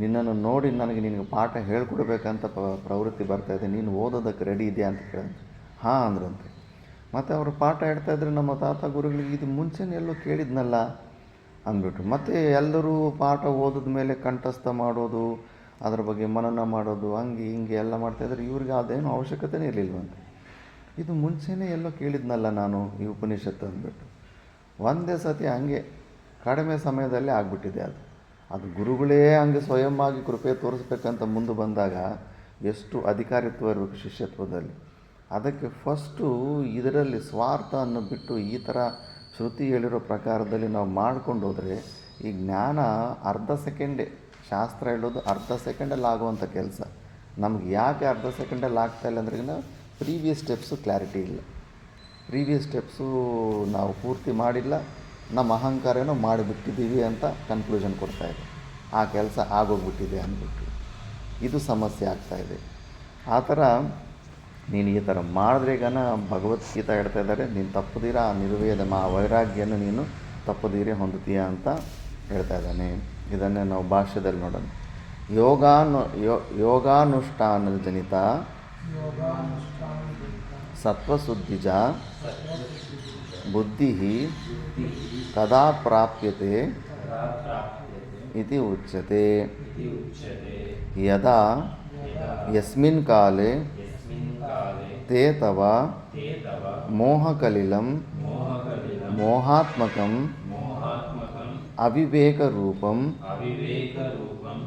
ನಿನ್ನನ್ನು ನೋಡಿ ನಿನಗೆ ಪಾಠ ಹೇಳ್ಕೊಡ್ಬೇಕಂತ ಪ್ರವೃತ್ತಿ ಬರ್ತಾಯಿದೆ, ನೀನು ಓದೋದಕ್ಕೆ ರೆಡಿ ಇದೆಯಾ ಅಂತ ಕೇಳಿದ್ರೆ ಹಾಂ ಅಂದ್ರಂತೆ. ಮತ್ತು ಅವರು ಪಾಠ ಹೇಳ್ತಾಯಿದ್ರೆ ನಮ್ಮ ತಾತ ಗುರುಗಳಿಗೆ ಇದು ಮುಂಚೆನೇ ಎಲ್ಲೋ ಕೇಳಿದ್ನಲ್ಲ ಅಂದ್ಬಿಟ್ರು. ಮತ್ತು ಎಲ್ಲರೂ ಪಾಠ ಓದಿದ ಮೇಲೆ ಕಂಠಸ್ಥ ಮಾಡೋದು, ಅದ್ರ ಬಗ್ಗೆ ಮನನ ಮಾಡೋದು, ಹಂಗೆ ಹಿಂಗೆ ಎಲ್ಲ ಮಾಡ್ತಾಯಿದ್ರೆ ಇವ್ರಿಗೆ ಅದೇನು ಅವಶ್ಯಕತೆನೇ ಇರಲಿಲ್ವಂತೆ. ಇದು ಮುಂಚೆನೇ ಎಲ್ಲೋ ಕೇಳಿದ್ನಲ್ಲ ನಾನು ಈ ಉಪನಿಷತ್ತು ಅಂದ್ಬಿಟ್ಟು ಒಂದೇ ಸತಿ ಹಂಗೆ ಕಡಿಮೆ ಸಮಯದಲ್ಲೇ ಆಗಿಬಿಟ್ಟಿದೆ. ಅದು ಗುರುಗಳೇ ಹಂಗೆ ಸ್ವಯಂ ಆಗಿ ಕೃಪೆ ತೋರಿಸ್ಬೇಕಂತ ಮುಂದೆ ಬಂದಾಗ ಎಷ್ಟು ಅಧಿಕಾರಿತ್ವ ಇರಬೇಕು ಶಿಷ್ಯತ್ವದಲ್ಲಿ. ಅದಕ್ಕೆ ಫಸ್ಟು ಇದರಲ್ಲಿ ಸ್ವಾರ್ಥ ಅನ್ನೋ ಬಿಟ್ಟು ಈ ಥರ ಶ್ರುತಿ ಹೇಳಿರೋ ಪ್ರಕಾರದಲ್ಲಿ ನಾವು ಮಾಡ್ಕೊಂಡು ಹೋದರೆ ಈ ಜ್ಞಾನ ಅರ್ಧ ಸೆಕೆಂಡೇ, ಶಾಸ್ತ್ರ ಹೇಳೋದು ಅರ್ಧ ಸೆಕೆಂಡಲ್ಲಿ ಆಗುವಂಥ ಕೆಲಸ. ನಮ್ಗೆ ಯಾಕೆ ಅರ್ಧ ಸೆಕೆಂಡಲ್ಲಿ ಆಗ್ತಾಯಿಲ್ಲ ಅಂದ್ರೆ ಪ್ರೀವಿಯಸ್ ಸ್ಟೆಪ್ಸು ಕ್ಲಾರಿಟಿ ಇಲ್ಲ, ಪ್ರೀವಿಯಸ್ ಸ್ಟೆಪ್ಸು ನಾವು ಪೂರ್ತಿ ಮಾಡಿಲ್ಲ, ನಮ್ಮ ಅಹಂಕಾರ ಏನೋ ಮಾಡಿಬಿಟ್ಟಿದ್ದೀವಿ ಅಂತ ಕನ್ಕ್ಲೂಷನ್ ಕೊಡ್ತಾಯಿದೆ, ಆ ಕೆಲಸ ಆಗೋಗ್ಬಿಟ್ಟಿದೆ ಅಂದ್ಬಿಟ್ಟು ಇದು ಸಮಸ್ಯೆ ಆಗ್ತಾಯಿದೆ. ಆ ಥರ ನೀನು ಈ ಥರ ಮಾಡಿದ್ರೇಗನ ಭಗವದ್ಗೀತಾ ಹೇಳ್ತಾ ಇದ್ದಾರೆ, ನೀನು ತಪ್ಪದಿರ ಆ ನಿರ್ವೇದ ಆ ವೈರಾಗ್ಯನ ನೀನು ತಪ್ಪದಿರೇ ಹೊಂದುತ್ತೀಯ ಅಂತ ಹೇಳ್ತಾ ಇದ್ದಾನೆ. ಇದನ್ನೇ ನಾವು ಭಾಷ್ಯದಲ್ಲಿ ನೋಡೋಣ. ಯೋಗಾನುಷ್ಠಾನದ ಜನಿತ ಸತ್ವಶುದ್ಧಿಜ ಬುದ್ಧಿ ತದಾ ಪ್ರಾಪ್ಯತೆ ಇತಿ ಉಚ್ಯತೆ. ಯದಾ ಯಸ್ಮಿನ್ ಕಾಲೇ ತೇ ತವ ಮೋಹಕಲಿಲಂ ಮೋಹಾತ್ಮಕಂ ಅವಿವೇಕರೂಪಂ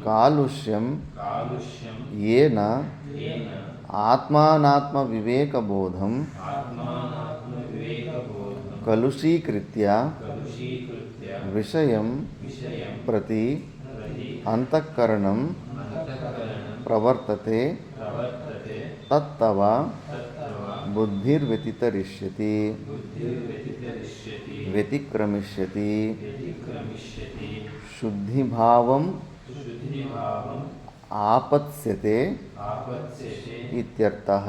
ಕಾಲುಷ್ಯಂ ಯೇನ ಆತ್ಮಾನಾತ್ಮವಿವೇಕಬೋಧಂ ಕಲುಷೀಕೃತ್ಯ ವಿಷಯಂ ಪ್ರತಿ ಅಂತಃಕರಣಂ ಪ್ರವರ್ತತೆ ತತ್ತವ ಬುದ್ಧಿರ್ವ್ಯತಿತರಿಷ್ಯತಿ ವ್ಯತಿಕ್ರಮಿಷ್ಯತಿ ಶುದ್ಧಿಭಾವಂ ಆಪತ್ಸ್ಯತೆ ಇತ್ಯರ್ಥಃ.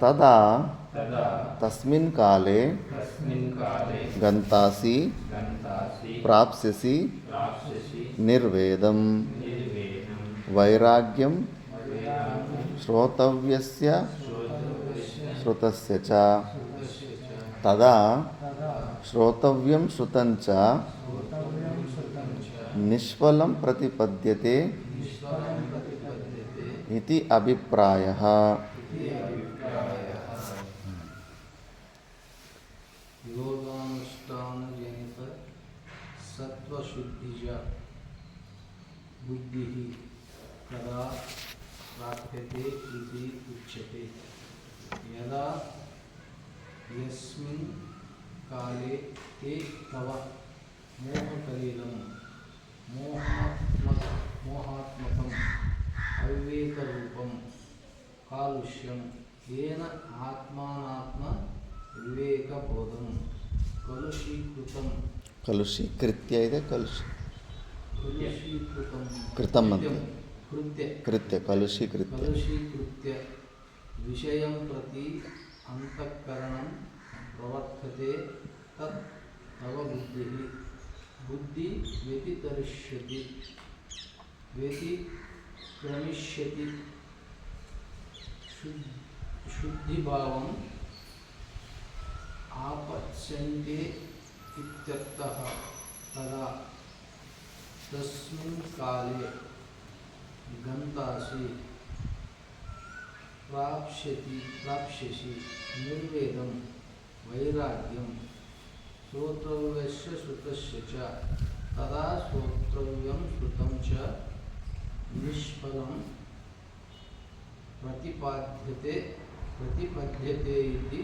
ತದಾ ತಸ್ಮಿನ್ ಕಾಲೇ ಗಂತಾಸಿ ಪ್ರಾಪ್ಸ್ಯಸಿ ನಿರ್ವೇದಂ ವೈರಾಗ್ಯಂ ಶ್ರೋತವ್ಯಸ್ಯ ಶ್ರುತಸ್ಯ ಚ. ತದಾ ಶ್ರೋತವ್ಯಂ ಶ್ರುತಂ ಚ ನಿಷ್ಫಲಂ ಪ್ರತಿಪದ್ಯತೆ ಇತಿ ಅಭಿಪ್ರಾಯಃ. ಯೋಗಾನುಷ್ಠಾನಜನಿತ ಸತ್ವಶುದ್ಧಿಜ ಬುದ್ಧಿ ತದಾ ಪ್ರಾಪ್ಯತೆ ಇತಿ ಉಚ್ಯತೆ. ಯದಾ ಯಸ್ಮಿನ್ ಕಾಲೇ ತೇ ತವ ಮೋಹಕಲಿಲಂ ಮೋಹಾತ್ಮಕಂ ಅವಿವೇಕರೂಪಂ ಕಾಲುಷ್ಯಂ ಯೇನ ಆತ್ಮಾನಾತ್ಮ ವಿವೇಕಬೋಧಂ ಕಲುಷೀಕೃತಂ ಕಲುಷೀಕೃತ್ಯ ಇದೆ ಕಲುಷೀಕೃತಂ ಕೃತಂ ಅಂತ ಕೃತ್ಯ ಕಲುಷೀಕೃತ್ಯ ವಿಷಯಂ ಪ್ರತಿ ಅಂತಃಕರಣಂ ಪ್ರವರ್ತತೆ ತತ್ ತವ ಬುದ್ಧಿ ವ್ಯತಿತರಿಷ್ಯತಿ ವ್ಯತಿಕ್ರಮಿಷ್ಯತಿ ಶುದ್ಧಿಭಾವಂ ಆಪತ್ಸ್ಯಂತೆ ಇತ್ಯರ್ಥಃ. ತದಾ ತಸ್ಮಿನ್ ಕಾಲೇ ಗಂತಾಸಿ ಪ್ರಾಪ್ಸ್ಯಸಿ ನಿರ್ವೇದಂ ವೈರಾಗ್ಯಂ ಶ್ರೋತವ್ಯಸ್ಯ ಶ್ರುತಸ್ಯ ಚ. ತದಾ ಶ್ರೋತವ್ಯಂ ಶ್ರುತಂ ಚ ನಿಷ್ಫಲಂ ಪ್ರತಿಪದ್ಯತೆ ಇತಿ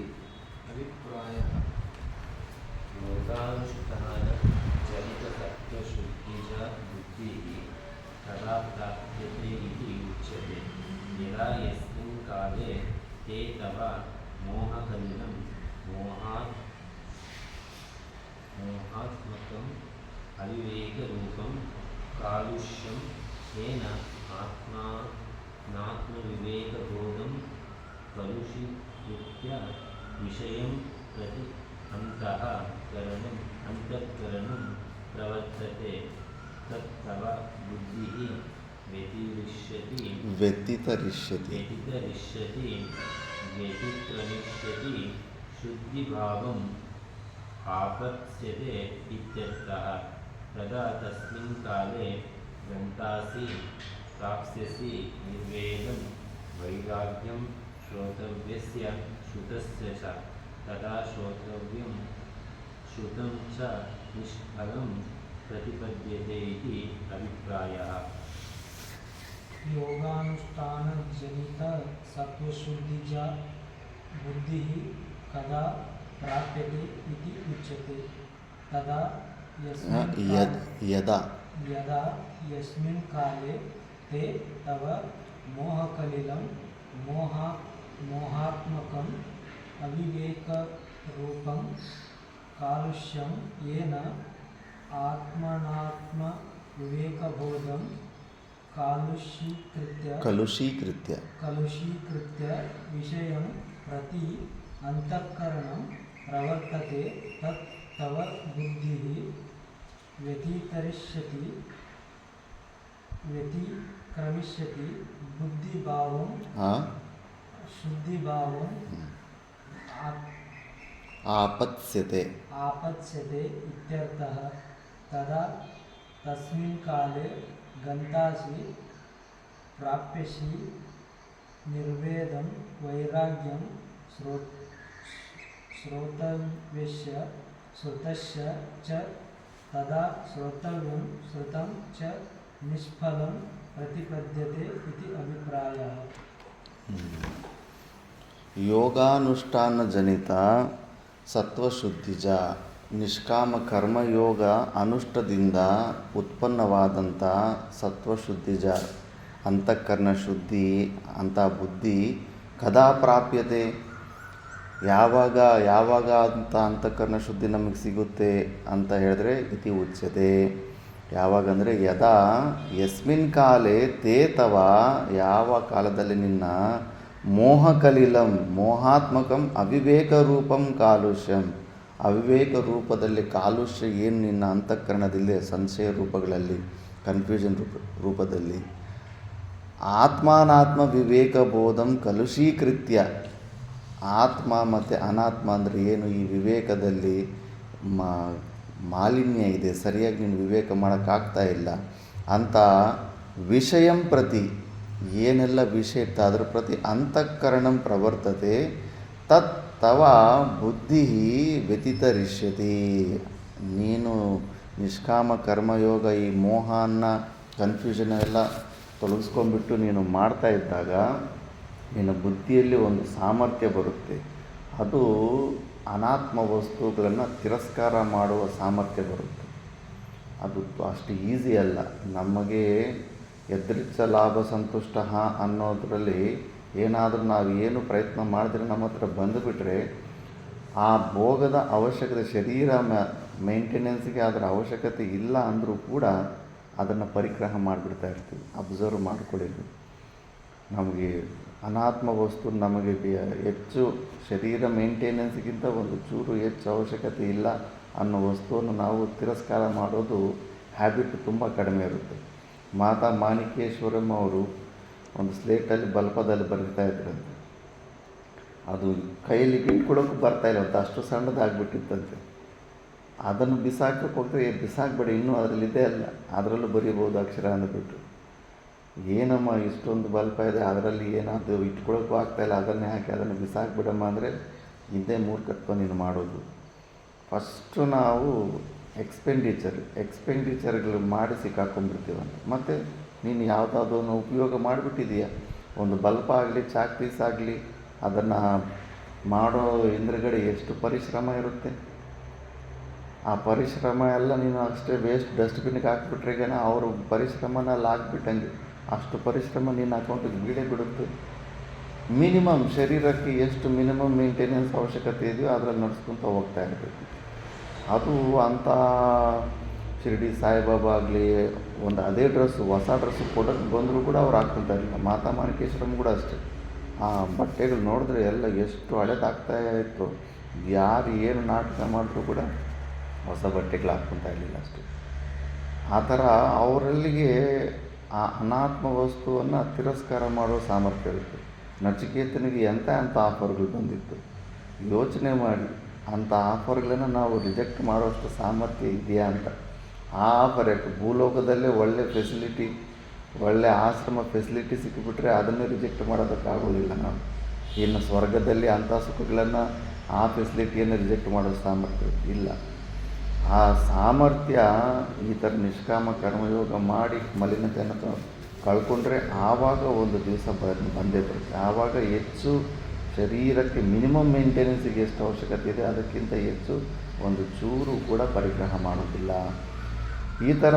ಅಭಿಪ್ರಾಯಃ. ಯೋಗಾನುಷ್ಠಾನ ಜನಿತ ಸತ್ವಶುದ್ಧಿಜ ಬುದ್ಧಿ ತದಾ ಪ್ರಾಪ್ಯತೆ ಇತಿ ಉಚ್ಯತೆ. ಯದಾ ಯಸ್ಮಿನ್ ಕಾಲೇ ತೇ ತವ ಮೋಹಕಲಿಲಂ ಮೋಹಾತ್ಮಕಂ ಅವಿವೇಕರೂಪಂ ಕಾಲುಷ್ಯಂ ಯೇನ ಆತ್ಮಾನಾತ್ಮವಿವೇಕಬೋಧಂ ಕಲುಷೀಕೃತ್ಯ ವಿಷಯಂ ಪ್ರತಿ ಅಂತಃಕರಣಂ ಪ್ರವರ್ತತೆ ತತ್ತವ ಬುದ್ಧಿಃ ವ್ಯತಿತರಿಷ್ಯತಿ व्यतिक्रमिष्यति शुद्धिभावम् आपत्स्यते इत्यर्थः। तदा तस्मिन् काले गन्तासि प्राप्स्यसि निर्वेदं वैराग्यं श्रोतव्यस्य श्रुतस्य च। तदा श्रोतव्यं श्रुतं च निष्फलं प्रतिपद्यते इति अभिप्रायः। योगानुष्ठानजनित सत्त्वशुद्धिजा बुद्धिः कदा प्राप्यते इति उच्यते। तदा यदा यदा यस्मिन् काले ते तव मोहकलिलं मोहात्मकम् अविवेकरूपं कालुष्यं येन आत्मनात्मविवेकबोधं कलुषीकृत्य विषयं प्रति अंतःकरणं प्रवर्तते तत् तव बुद्धिः व्यतिक्रमिष्यति बुद्धिभावं शुद्धिभावं आपत्स्यते इत्यर्थः। तदा तस्मिन् काले गन्तासि प्राप्स्यसि निर्वेदं वैराग्यं श्रोतव्यस्य श्रुतस्य च। तदा श्रोतव्यं श्रुतं च निष्फलं प्रतिपद्यते इति अभिप्रायः। ಯೋಗಾನುಷ್ಠಾನಜನಿತ ಸತ್ವಶುದ್ಧಿಜ ನಿಷ್ಕಾಮ ಕರ್ಮಯೋಗ ಅನುಷ್ಠದಿಂದ ಉತ್ಪನ್ನವಾದಂಥ ಸತ್ವಶುದ್ಧಿಜ ಅಂತಃಕರಣ ಶುದ್ಧಿ ಅಂಥ ಬುದ್ಧಿ ಕದಾ ಪ್ರಾಪ್ಯತೆ, ಯಾವಾಗ ಅಂತ ಅಂತಃಕರಣ ಶುದ್ಧಿ ನಮಗೆ ಸಿಗುತ್ತೆ ಅಂತ ಹೇಳಿದ್ರೆ ಇತಿ ಉಚ್ಯತೆ. ಯಾವಾಗಂದರೆ ಯದಾ ಯಸ್ಮಿನ್ ಕಾಲೇ ತೇ ತವ, ಯಾವ ಕಾಲದಲ್ಲಿ ನಿನ್ನ ಮೋಹಕಲಿಲಂ ಮೋಹಾತ್ಮಕಂ ಅವಿವೇಕ ರೂಪಂ ಕಾಲುಷ್ಯಂ, ಅವಿವೇಕ ರೂಪದಲ್ಲಿ ಕಾಲುಷ್ಯ ಏನು ನಿನ್ನ ಅಂತಃಕರಣದಲ್ಲಿ ಸಂಶಯ ರೂಪಗಳಲ್ಲಿ ಕನ್ಫ್ಯೂಷನ್ ರೂಪದಲ್ಲಿ ಆತ್ಮಾನಾತ್ಮ ವಿವೇಕ ಬೋಧಂ ಕಲುಷೀಕೃತ್ಯ, ಆತ್ಮ ಮತ್ತು ಅನಾತ್ಮ ಅಂದರೆ ಏನು, ಈ ವಿವೇಕದಲ್ಲಿ ಮಾಲಿನ್ಯ ಇದೆ, ಸರಿಯಾಗಿ ನೀನು ವಿವೇಕ ಮಾಡೋಕ್ಕಾಗ್ತಾ ಇಲ್ಲ ಅಂತ ವಿಷಯಂ ಪ್ರತಿ, ಏನೆಲ್ಲ ವಿಷಯ ಇತ್ತು ಅದರ ಪ್ರತಿ ಅಂತಃಕರಣಂ ಪ್ರವರ್ತತೆ ತತ್ ತವ ಬುದ್ಧಿ ವ್ಯತಿತರಿಷ್ಯತಿ. ನೀನು ನಿಷ್ಕಾಮ ಕರ್ಮಯೋಗ ಈ ಮೋಹನ ಕನ್ಫ್ಯೂಷನ್ ಎಲ್ಲ ತೊಲಗಿಸ್ಕೊಂಡ್ಬಿಟ್ಟು ನೀನು ಮಾಡ್ತಾ ಇದ್ದಾಗ ನಿನ್ನ ಬುದ್ಧಿಯಲ್ಲಿ ಒಂದು ಸಾಮರ್ಥ್ಯ ಬರುತ್ತೆ. ಅದು ಅನಾತ್ಮ ವಸ್ತುಗಳನ್ನು ತಿರಸ್ಕಾರ ಮಾಡುವ ಸಾಮರ್ಥ್ಯ ಬರುತ್ತೆ. ಅದು ಅಷ್ಟು ಈಸಿ ಅಲ್ಲ. ನಮಗೆ ಎದೃಚ್ಛ ಲಾಭ ಸಂತುಷ್ಟ ಅನ್ನೋದರಲ್ಲಿ ಏನಾದರೂ ನಾವು ಏನು ಪ್ರಯತ್ನ ಮಾಡಿದ್ರೆ ನಮ್ಮ ಹತ್ರ ಬಂದುಬಿಟ್ರೆ ಆ ಭೋಗದ ಅವಶ್ಯಕತೆ, ಶರೀರ ಮೇಂಟೆನೆನ್ಸ್ಗೆ ಅದರ ಅವಶ್ಯಕತೆ ಇಲ್ಲ ಅಂದರೂ ಕೂಡ ಅದನ್ನು ಪರಿಗ್ರಹ ಮಾಡಿಬಿಡ್ತಾ ಇರ್ತೀವಿ. ಅಬ್ಸರ್ವ್ ಮಾಡ್ಕೊಳ್ಳಿರಿ, ನಮಗೆ ಅನಾತ್ಮ ವಸ್ತು ನಮಗೆ ಹೆಚ್ಚು ಶರೀರ ಮೇಂಟೆನೆನ್ಸ್ಗಿಂತ ಒಂದು ಚೂರು ಹೆಚ್ಚು ಅವಶ್ಯಕತೆ ಇಲ್ಲ ಅನ್ನೋ ವಸ್ತುವನ್ನು ನಾವು ತಿರಸ್ಕಾರ ಮಾಡೋದು ಹ್ಯಾಬಿಟ್ ತುಂಬ ಕಡಿಮೆ ಇರುತ್ತೆ. ಮಾತಾ ಮಾಣಿಕೇಶ್ವರಮ್ಮ ಅವರು ಒಂದು ಸ್ಲೇಟಲ್ಲಿ ಬಲ್ಪದಲ್ಲಿ ಬರೀತಾ ಇದ್ರಂತೆ. ಅದು ಕೈಯಲ್ಲಿ ಇಟ್ಕೊಳ್ಳೋಕ್ಕೂ ಬರ್ತಾಯಿಲ್ಲ ಅಂತ, ಅಷ್ಟು ಸಣ್ಣದಾಗ್ಬಿಟ್ಟಿತ್ತಂತೆ. ಅದನ್ನು ಬಿಸಾಕಕ್ಕೆ ಹೋಗ್ತಾರೆ, ಬಿಸಾಕಬೇಡಿ, ಇನ್ನೂ ಅದರಲ್ಲಿದೆ ಅಲ್ಲ, ಅದರಲ್ಲೂ ಬರೀಬೋದು ಅಕ್ಷರ ಅಂದ್ಬಿಟ್ಟು. ಏನಮ್ಮ ಇಷ್ಟೊಂದು ಬಲ್ಪ ಇದೆ, ಅದರಲ್ಲಿ ಏನಾದರೂ ಇಟ್ಕೊಳ್ಳೋಕ್ಕೂ ಆಗ್ತಾಯಿಲ್ಲ, ಅದನ್ನೇ ಹಾಕಿ ಅದನ್ನು ಬಿಸಾಕ್ಬಿಡಮ್ಮ ಅಂದರೆ ಇದೇ ಮೂರ್ಖತ್ವ ನೀನು ಮಾಡೋದು. ಫಸ್ಟು ನಾವು ಎಕ್ಸ್ಪೆಂಡಿಚರ್ಗಳು ಮಾಡಿ ಸಿಕ್ಕಾಕೊಂಡ್ಬಿಡ್ತೀವಂತ. ಮತ್ತು ನೀನು ಯಾವುದಾದ್ರೂ ಉಪಯೋಗ ಮಾಡಿಬಿಟ್ಟಿದೀಯ, ಒಂದು ಬಲ್ಪ್ ಆಗಲಿ ಚಾಕ್ ಪೀಸ್ ಆಗಲಿ, ಅದನ್ನು ಮಾಡೋ ಹಿಂದ್ಗಡೆ ಎಷ್ಟು ಪರಿಶ್ರಮ ಇರುತ್ತೆ. ಆ ಪರಿಶ್ರಮ ಎಲ್ಲ ನೀನು ಅಷ್ಟೇ ವೇಸ್ಟ್ ಡಸ್ಟ್ಬಿನ್ಗೆ ಹಾಕ್ಬಿಟ್ರೆಗೇನ ಅವರು ಪರಿಶ್ರಮನಲ್ಲಿ ಹಾಕ್ಬಿಟ್ಟಂಗೆ ಅಷ್ಟು ಪರಿಶ್ರಮ ನಿನ್ನ ಅಕೌಂಟಿಗೆ ಬೀಳೇ ಬಿಡುತ್ತೆ. ಮಿನಿಮಮ್ ಶರೀರಕ್ಕೆ ಎಷ್ಟು ಮಿನಿಮಮ್ ಮೇಂಟೆನೆನ್ಸ್ ಅವಶ್ಯಕತೆ ಇದೆಯೋ ಅದರಲ್ಲಿ ನಡೆಸ್ಕೊತ ಹೋಗ್ತಾ ಇರಬೇಕು. ಅದು ಅಂಥ ಶಿರ್ಡಿ ಸಾಯಿಬಾಬಾ ಆಗಲಿ ಒಂದು ಅದೇ ಡ್ರೆಸ್ಸು, ಹೊಸ ಡ್ರೆಸ್ಸು ಕೊಡೋಕ್ಕೆ ಬಂದರೂ ಕೂಡ ಅವ್ರು ಹಾಕ್ಕೊತಾ ಇರಲಿಲ್ಲ. ಮಾತಾ ಮಾಣಿಕೇಶ್ವರಂ ಕೂಡ ಅಷ್ಟೇ. ಆ ಬಟ್ಟೆಗಳು ನೋಡಿದ್ರೆ ಎಲ್ಲ ಎಷ್ಟು ಹಳೇದಾಗ್ತಾ ಇತ್ತು. ಯಾರು ಏನು ನಾಟಕ ಮಾಡಿದ್ರು ಕೂಡ ಹೊಸ ಬಟ್ಟೆಗಳು ಹಾಕ್ಕೊತಾ ಇರಲಿಲ್ಲ ಅಷ್ಟೇ. ಆ ಥರ ಅವರಲ್ಲಿಗೆ ಆ ಅನಾತ್ಮ ವಸ್ತುವನ್ನು ತಿರಸ್ಕಾರ ಮಾಡೋ ಸಾಮರ್ಥ್ಯ ಇರುತ್ತೆ. ನಚಿಕೇತನಿಗೆ ಎಂಥ ಆಫರ್ಗಳು ಬಂದಿತ್ತು ಯೋಚನೆ ಮಾಡಿ. ಅಂಥ ಆಫರ್ಗಳನ್ನು ನಾವು ರಿಜೆಕ್ಟ್ ಮಾಡೋಷ್ಟು ಸಾಮರ್ಥ್ಯ ಇದೆಯಾ ಅಂತ. ಆ ಆಫರ್ ಯಾಕೆ ಭೂಲೋಕದಲ್ಲೇ ಒಳ್ಳೆ ಫೆಸಿಲಿಟಿ, ಒಳ್ಳೆ ಆಶ್ರಮ ಫೆಸಿಲಿಟಿ ಸಿಕ್ಕಿಬಿಟ್ರೆ ಅದನ್ನು ರಿಜೆಕ್ಟ್ ಮಾಡೋದಕ್ಕಾಗೋದಿಲ್ಲ ನಾವು. ಇನ್ನು ಸ್ವರ್ಗದಲ್ಲಿ ಅಂಥ ಸುಖಗಳನ್ನು, ಆ ಫೆಸಿಲಿಟಿಯನ್ನು ರಿಜೆಕ್ಟ್ ಮಾಡೋ ಸಾಮರ್ಥ್ಯ ಇಲ್ಲ. ಆ ಸಾಮರ್ಥ್ಯ ಈ ಥರ ನಿಷ್ಕಾಮ ಕರ್ಮಯೋಗ ಮಾಡಿ ಮಲಿನತೆಯನ್ನು ಕಳ್ಕೊಂಡ್ರೆ ಆವಾಗ ಒಂದು ದಿವಸ ಬಂದೇ ಬರುತ್ತೆ. ಆವಾಗ ಹೆಚ್ಚು ಶರೀರಕ್ಕೆ ಮಿನಿಮಮ್ ಮೇಂಟೆನೆನ್ಸಿಗೆ ಎಷ್ಟು ಅವಶ್ಯಕತೆ ಇದೆ ಅದಕ್ಕಿಂತ ಹೆಚ್ಚು ಒಂದು ಚೂರು ಕೂಡ ಪರಿಗ್ರಹ ಮಾಡೋದಿಲ್ಲ. ಈ ಥರ